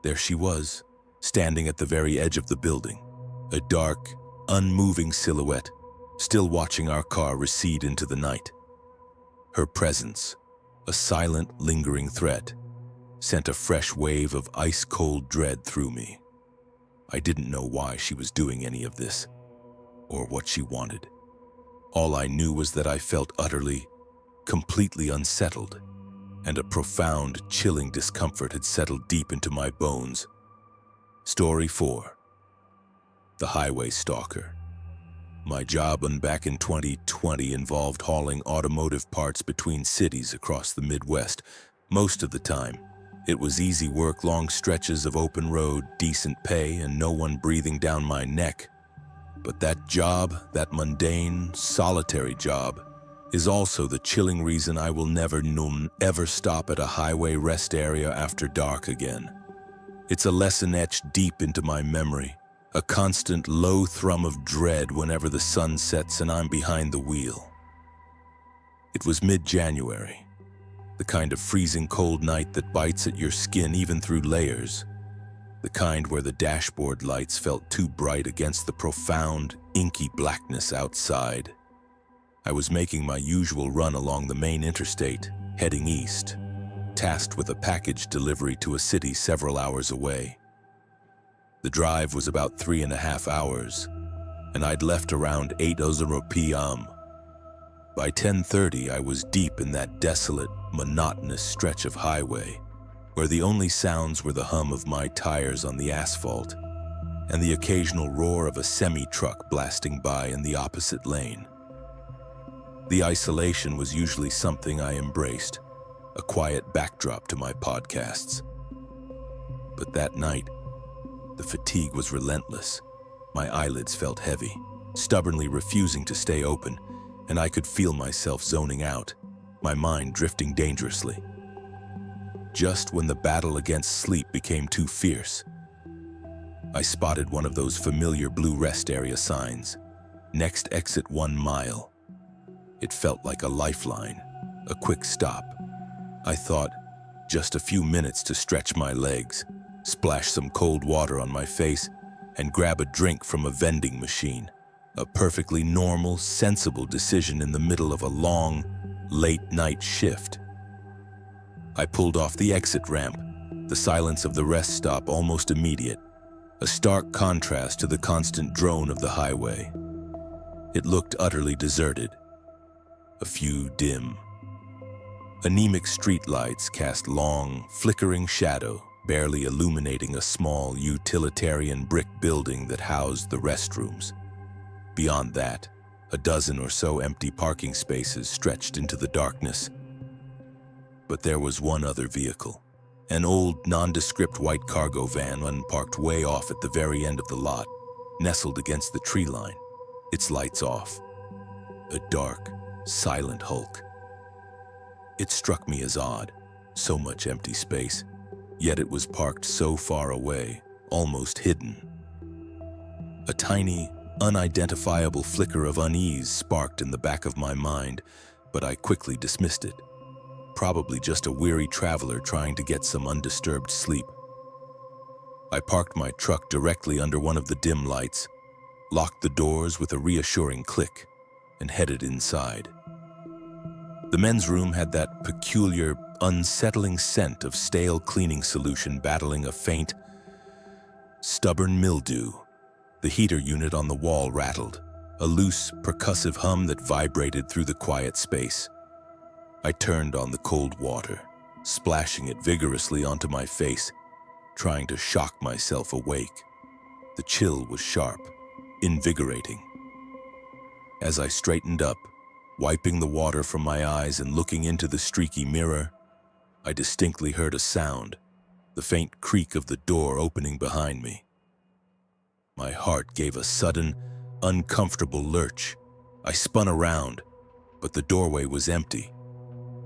There she was, standing at the very edge of the building, a dark, unmoving silhouette, still watching our car recede into the night. Her presence, a silent, lingering threat, sent a fresh wave of ice-cold dread through me. I didn't know why she was doing any of this, or what she wanted. All I knew was that I felt utterly, completely unsettled, and a profound, chilling discomfort had settled deep into my bones. Story 4. The Highway Stalker. My job back in 2020 involved hauling automotive parts between cities across the Midwest. Most of the time, it was easy work, long stretches of open road, decent pay, and no one breathing down my neck. But that job, that mundane, solitary job, is also the chilling reason I will never ever stop at a highway rest area after dark again. It's a lesson etched deep into my memory, a constant low thrum of dread whenever the sun sets and I'm behind the wheel. It was mid-January, the kind of freezing cold night that bites at your skin even through layers. The kind where the dashboard lights felt too bright against the profound, inky blackness outside. I was making my usual run along the main interstate, heading east, tasked with a package delivery to a city several hours away. The drive was about 3.5 hours, and I'd left around 8:00 p.m. By 10:30, I was deep in that desolate, monotonous stretch of highway, where the only sounds were the hum of my tires on the asphalt and the occasional roar of a semi-truck blasting by in the opposite lane. The isolation was usually something I embraced, a quiet backdrop to my podcasts. But that night, the fatigue was relentless. My eyelids felt heavy, stubbornly refusing to stay open, and I could feel myself zoning out, my mind drifting dangerously. Just when the battle against sleep became too fierce, I spotted one of those familiar blue rest area signs. Next exit 1 mile. It felt like a lifeline, a quick stop. I thought, just a few minutes to stretch my legs, splash some cold water on my face, and grab a drink from a vending machine. A perfectly normal, sensible decision in the middle of a long, late-night shift. I pulled off the exit ramp, the silence of the rest stop almost immediate, a stark contrast to the constant drone of the highway. It looked utterly deserted. A few dim, anemic streetlights cast long, flickering shadow, barely illuminating a small, utilitarian brick building that housed the restrooms. Beyond that, a dozen or so empty parking spaces stretched into the darkness. But there was one other vehicle, an old, nondescript white cargo van unparked way off at the very end of the lot, nestled against the tree line, its lights off. A dark, silent hulk. It struck me as odd, so much empty space, yet it was parked so far away, almost hidden. A tiny, unidentifiable flicker of unease sparked in the back of my mind, but I quickly dismissed it. Probably just a weary traveler trying to get some undisturbed sleep. I parked my truck directly under one of the dim lights, locked the doors with a reassuring click, and headed inside. The men's room had that peculiar, unsettling scent of stale cleaning solution battling a faint, stubborn mildew. The heater unit on the wall rattled, a loose, percussive hum that vibrated through the quiet space. I turned on the cold water, splashing it vigorously onto my face, trying to shock myself awake. The chill was sharp, invigorating. As I straightened up, wiping the water from my eyes and looking into the streaky mirror, I distinctly heard a sound, the faint creak of the door opening behind me. My heart gave a sudden, uncomfortable lurch. I spun around, but the doorway was empty.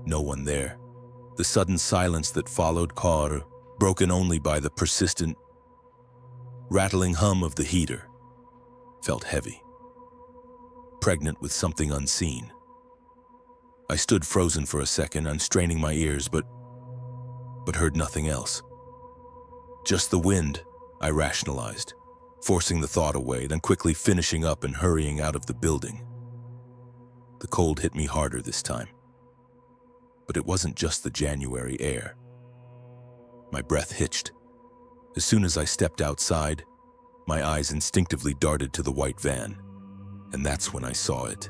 No one there. The sudden silence that followed caught, broken only by the persistent, rattling hum of the heater, felt heavy, pregnant with something unseen. I stood frozen for a second, unstraining my ears, but heard nothing else. Just the wind, I rationalized, forcing the thought away, then quickly finishing up and hurrying out of the building. The cold hit me harder this time. But it wasn't just the January air. My breath hitched. As soon as I stepped outside, my eyes instinctively darted to the white van, and that's when I saw it.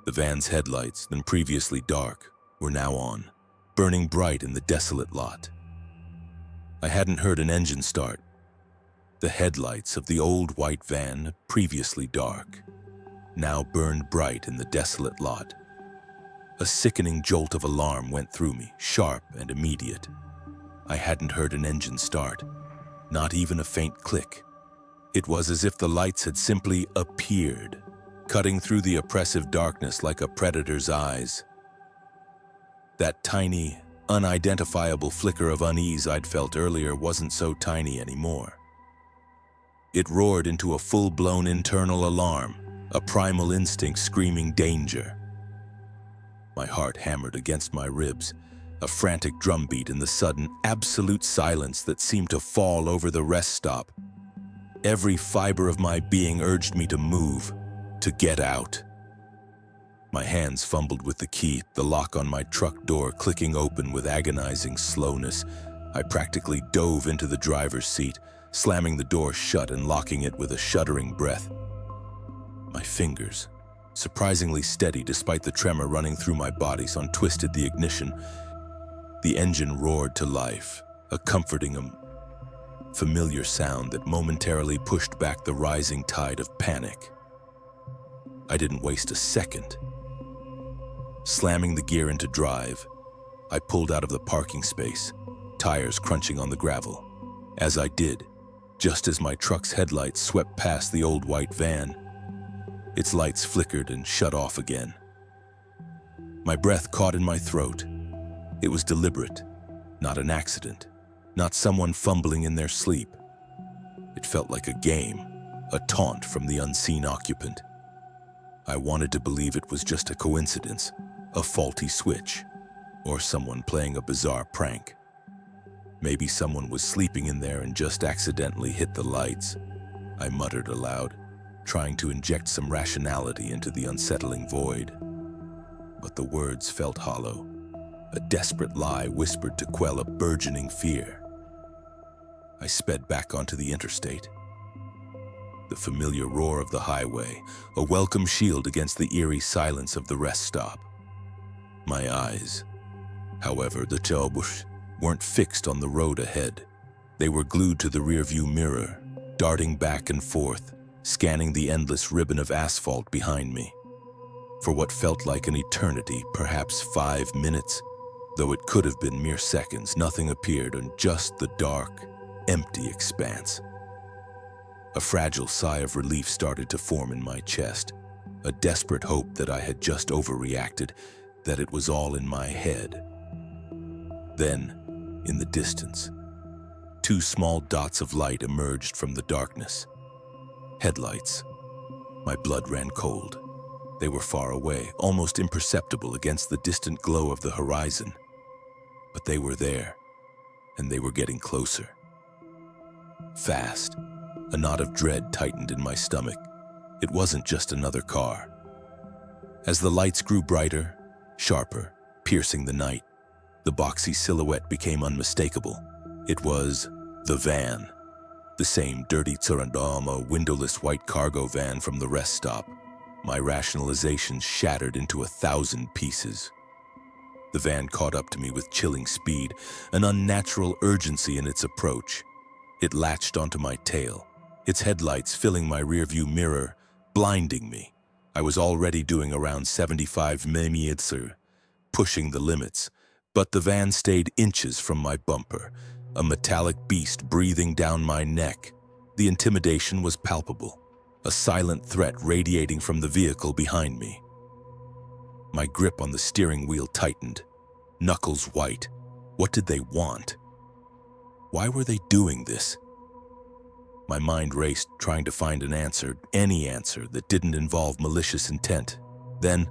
The van's headlights, then previously dark, were now on, burning bright in the desolate lot. I hadn't heard an engine start. The headlights of the old white van, previously dark, now burned bright in the desolate lot. A sickening jolt of alarm went through me, sharp and immediate. I hadn't heard an engine start, not even a faint click. It was as if the lights had simply appeared, cutting through the oppressive darkness like a predator's eyes. That tiny, unidentifiable flicker of unease I'd felt earlier wasn't so tiny anymore. It roared into a full-blown internal alarm, a primal instinct screaming danger. My heart hammered against my ribs, a frantic drumbeat in the sudden, absolute silence that seemed to fall over the rest stop. Every fiber of my being urged me to move, to get out. My hands fumbled with the key, the lock on my truck door clicking open with agonizing slowness. I practically dove into the driver's seat, slamming the door shut and locking it with a shuddering breath. My fingers, surprisingly steady despite the tremor running through my body, untwisted the ignition. The engine roared to life, a comforting, familiar sound that momentarily pushed back the rising tide of panic. I didn't waste a second. Slamming the gear into drive, I pulled out of the parking space, tires crunching on the gravel. As I did, just as my truck's headlights swept past the old white van, its lights flickered and shut off again. My breath caught in my throat. It was deliberate, not an accident, not someone fumbling in their sleep. It felt like a game, a taunt from the unseen occupant. I wanted to believe it was just a coincidence, a faulty switch, or someone playing a bizarre prank. Maybe someone was sleeping in there and just accidentally hit the lights. I muttered aloud, trying to inject some rationality into the unsettling void. But the words felt hollow, a desperate lie whispered to quell a burgeoning fear. I sped back onto the interstate. The familiar roar of the highway, a welcome shield against the eerie silence of the rest stop. My eyes, however, the tailbush, weren't fixed on the road ahead. They were glued to the rearview mirror, darting back and forth, scanning the endless ribbon of asphalt behind me. For what felt like an eternity, perhaps 5 minutes, though it could have been mere seconds, nothing appeared and just the dark, empty expanse. A fragile sigh of relief started to form in my chest, a desperate hope that I had just overreacted, that it was all in my head. Then, in the distance, 2 small dots of light emerged from the darkness. Headlights. My blood ran cold. They were far away, almost imperceptible against the distant glow of the horizon. But they were there, and they were getting closer. Fast. A knot of dread tightened in my stomach. It wasn't just another car. As the lights grew brighter, sharper, piercing the night, the boxy silhouette became unmistakable. It was the van. The same dirty Tsarandama, windowless white cargo van from the rest stop. My rationalizations shattered into 1,000 pieces. The van caught up to me with chilling speed, an unnatural urgency in its approach. It latched onto my tail, its headlights filling my rearview mirror, blinding me. I was already doing around 75 mm, pushing the limits, but the van stayed inches from my bumper, a metallic beast breathing down my neck. The intimidation was palpable, a silent threat radiating from the vehicle behind me. My grip on the steering wheel tightened, knuckles white. What did they want? Why were they doing this? My mind raced, trying to find an answer, any answer that didn't involve malicious intent. Then,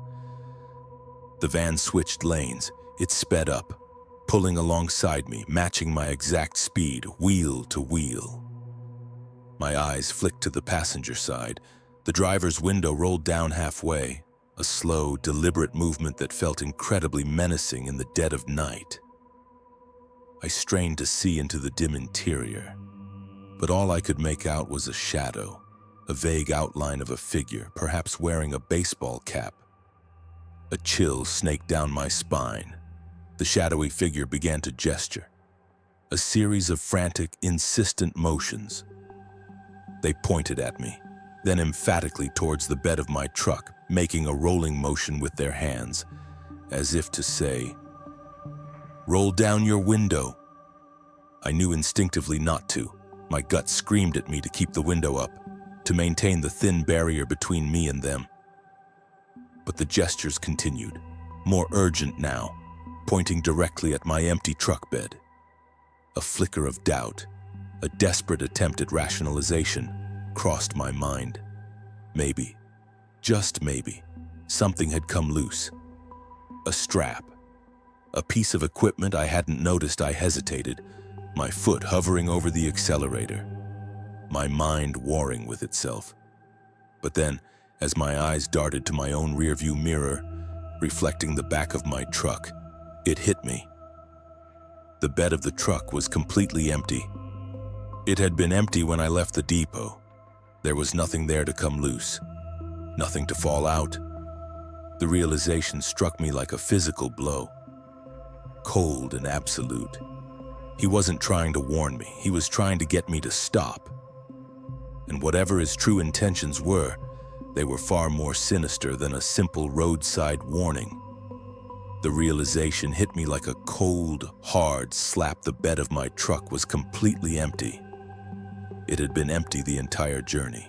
the van switched lanes. It sped up, pulling alongside me, matching my exact speed, wheel to wheel. My eyes flicked to the passenger side. The driver's window rolled down halfway, a slow, deliberate movement that felt incredibly menacing in the dead of night. I strained to see into the dim interior, but all I could make out was a shadow, a vague outline of a figure, perhaps wearing a baseball cap. A chill snaked down my spine. The shadowy figure began to gesture. A series of frantic, insistent motions. They pointed at me, then emphatically towards the bed of my truck, making a rolling motion with their hands, as if to say, "Roll down your window." I knew instinctively not to. My gut screamed at me to keep the window up, to maintain the thin barrier between me and them. But the gestures continued, more urgent now, pointing directly at my empty truck bed. A flicker of doubt, a desperate attempt at rationalization, crossed my mind. Maybe, just maybe, something had come loose. A strap, a piece of equipment I hadn't noticed. I hesitated, my foot hovering over the accelerator, my mind warring with itself. But then, as my eyes darted to my own rearview mirror, reflecting the back of my truck, it hit me. The bed of the truck was completely empty. It had been empty when I left the depot. There was nothing there to come loose, nothing to fall out. The realization struck me like a physical blow, cold and absolute. He wasn't trying to warn me, he was trying to get me to stop. And whatever his true intentions were, they were far more sinister than a simple roadside warning. The realization hit me like a cold, hard slap. The bed of my truck was completely empty. It had been empty the entire journey.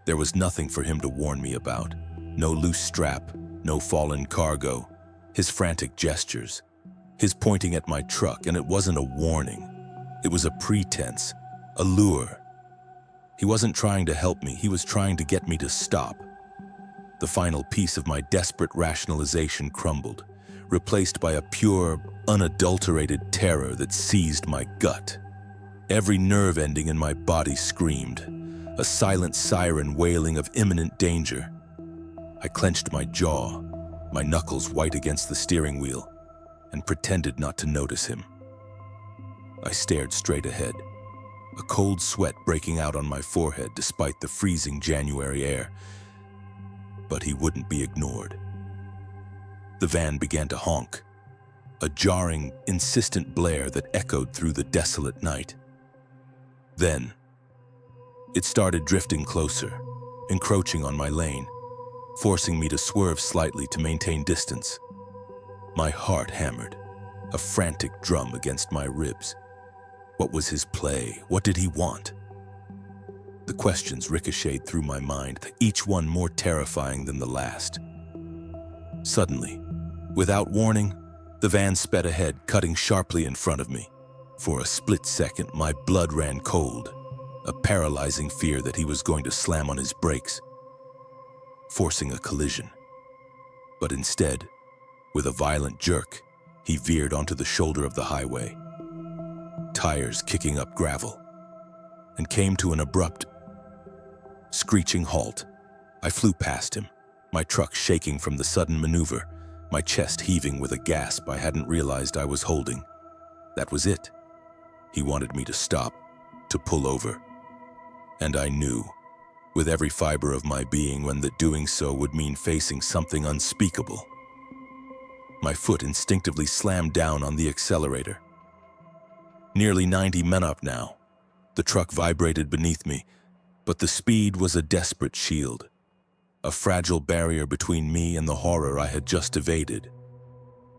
There was nothing for him to warn me about. No loose strap, no fallen cargo, his frantic gestures, his pointing at my truck, and it wasn't a warning. It was a pretense, a lure. He wasn't trying to help me, he was trying to get me to stop. The final piece of my desperate rationalization crumbled, replaced by a pure, unadulterated terror that seized my gut. Every nerve ending in my body screamed, a silent siren wailing of imminent danger. I clenched my jaw, my knuckles white against the steering wheel, and pretended not to notice him. I stared straight ahead, a cold sweat breaking out on my forehead despite the freezing January air. But he wouldn't be ignored. The van began to honk, a jarring, insistent blare that echoed through the desolate night. Then, it started drifting closer, encroaching on my lane, forcing me to swerve slightly to maintain distance. My heart hammered, a frantic drum against my ribs. What was his play? What did he want? The questions ricocheted through my mind, each one more terrifying than the last. Suddenly, without warning, the van sped ahead, cutting sharply in front of me. For a split second, my blood ran cold, a paralyzing fear that he was going to slam on his brakes, forcing a collision. But instead, with a violent jerk, he veered onto the shoulder of the highway, tires kicking up gravel, and came to an abrupt, screeching halt. I flew past him, my truck shaking from the sudden maneuver, my chest heaving with a gasp I hadn't realized I was holding. That was it. He wanted me to stop, to pull over. And I knew, with every fiber of my being, that doing so would mean facing something unspeakable. My foot instinctively slammed down on the accelerator. Nearly 90 men up now. The truck vibrated beneath me, but the speed was a desperate shield, a fragile barrier between me and the horror I had just evaded.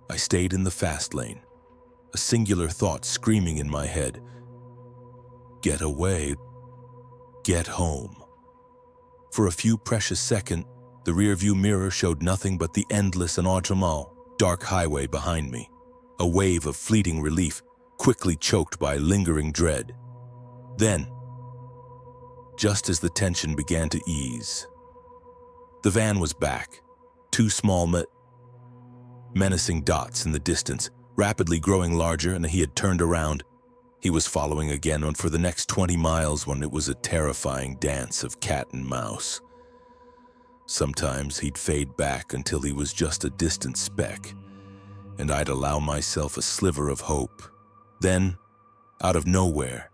I stayed in the fast lane, a singular thought screaming in my head. Get away. Get home. For a few precious seconds, the rearview mirror showed nothing but the endless and autumnal, dark highway behind me, a wave of fleeting relief, quickly choked by lingering dread. Then, just as the tension began to ease, the van was back, two small menacing dots in the distance, rapidly growing larger, and he had turned around. He was following again, and for the next 20 miles when it was a terrifying dance of cat and mouse. Sometimes he'd fade back until he was just a distant speck, and I'd allow myself a sliver of hope. Then, out of nowhere,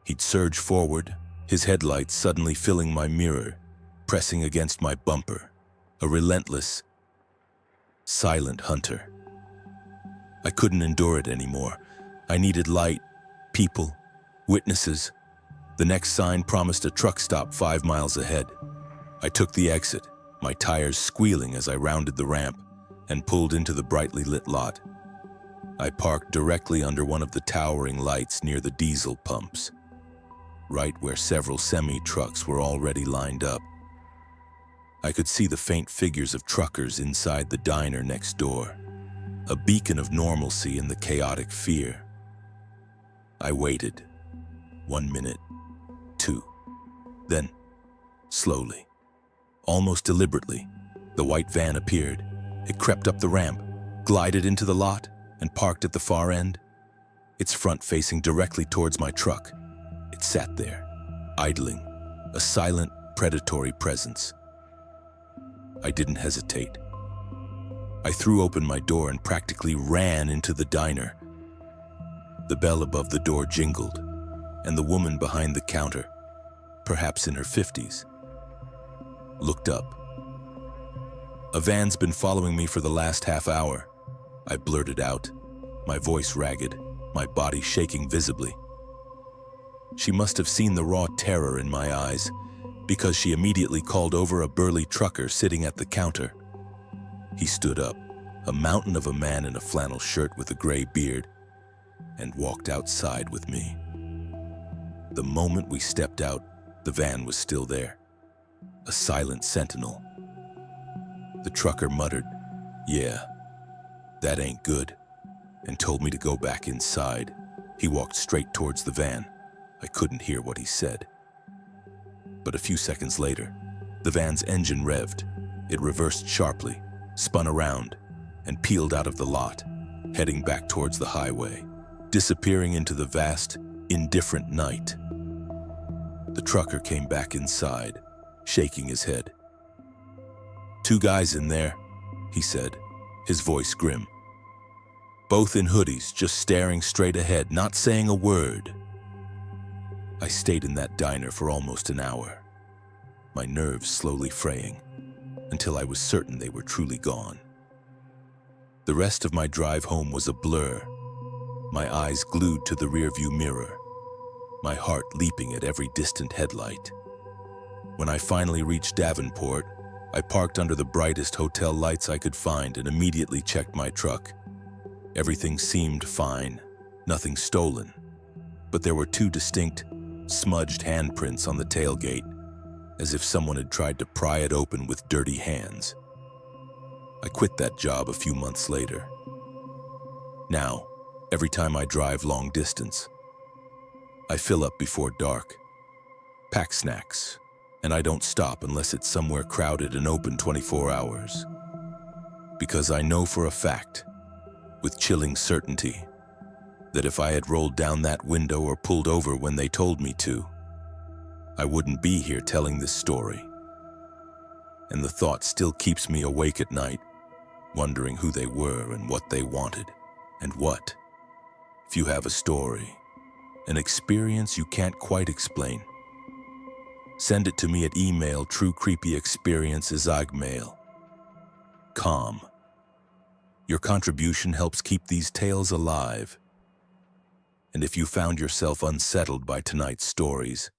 he'd surge forward, his headlights suddenly filling my mirror, pressing against my bumper, a relentless, silent hunter. I couldn't endure it anymore. I needed light, people, witnesses. The next sign promised a truck stop 5 miles ahead. I took the exit, my tires squealing as I rounded the ramp and pulled into the brightly lit lot. I parked directly under one of the towering lights near the diesel pumps, right where several semi-trucks were already lined up. I could see the faint figures of truckers inside the diner next door, a beacon of normalcy in the chaotic fear. I waited. 1 minute, 2. Then, slowly, almost deliberately, the white van appeared. It crept up the ramp, glided into the lot, and parked at the far end. Its front facing directly towards my truck. It sat there, idling, a silent, predatory presence. I didn't hesitate. I threw open my door and practically ran into the diner. The bell above the door jingled, and the woman behind the counter, perhaps in her 50s, looked up. "A van's been following me for the last half hour," I blurted out, my voice ragged, my body shaking visibly. She must have seen the raw terror in my eyes, because she immediately called over a burly trucker sitting at the counter. He stood up, a mountain of a man in a flannel shirt with a gray beard, and walked outside with me. The moment we stepped out, the van was still there, a silent sentinel. The trucker muttered, "Yeah, that ain't good," and told me to go back inside. He walked straight towards the van. I couldn't hear what he said. But a few seconds later, the van's engine revved. It reversed sharply, spun around, and peeled out of the lot, heading back towards the highway, disappearing into the vast, indifferent night. The trucker came back inside, shaking his head. "2 guys in there," he said, his voice grim. "Both in hoodies, just staring straight ahead, not saying a word." I stayed in that diner for almost an hour, my nerves slowly fraying, until I was certain they were truly gone. The rest of my drive home was a blur, my eyes glued to the rearview mirror, my heart leaping at every distant headlight. When I finally reached Davenport, I parked under the brightest hotel lights I could find and immediately checked my truck. Everything seemed fine, nothing stolen, but there were 2 distinct, smudged handprints on the tailgate, as if someone had tried to pry it open with dirty hands. I quit that job a few months later. Now, every time I drive long distance, I fill up before dark, pack snacks, and I don't stop unless it's somewhere crowded and open 24 hours. Because I know for a fact, with chilling certainty, that if I had rolled down that window or pulled over when they told me to, I wouldn't be here telling this story. And the thought still keeps me awake at night, wondering who they were and what they wanted. And what, if you have a story, an experience you can't quite explain, send it to me at email truecreepyexperiences@gmail.com. Your contribution helps keep these tales alive. And if you found yourself unsettled by tonight's stories,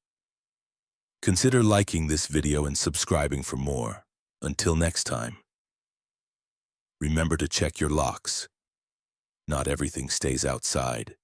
consider liking this video and subscribing for more. Until next time, remember to check your locks. Not everything stays outside.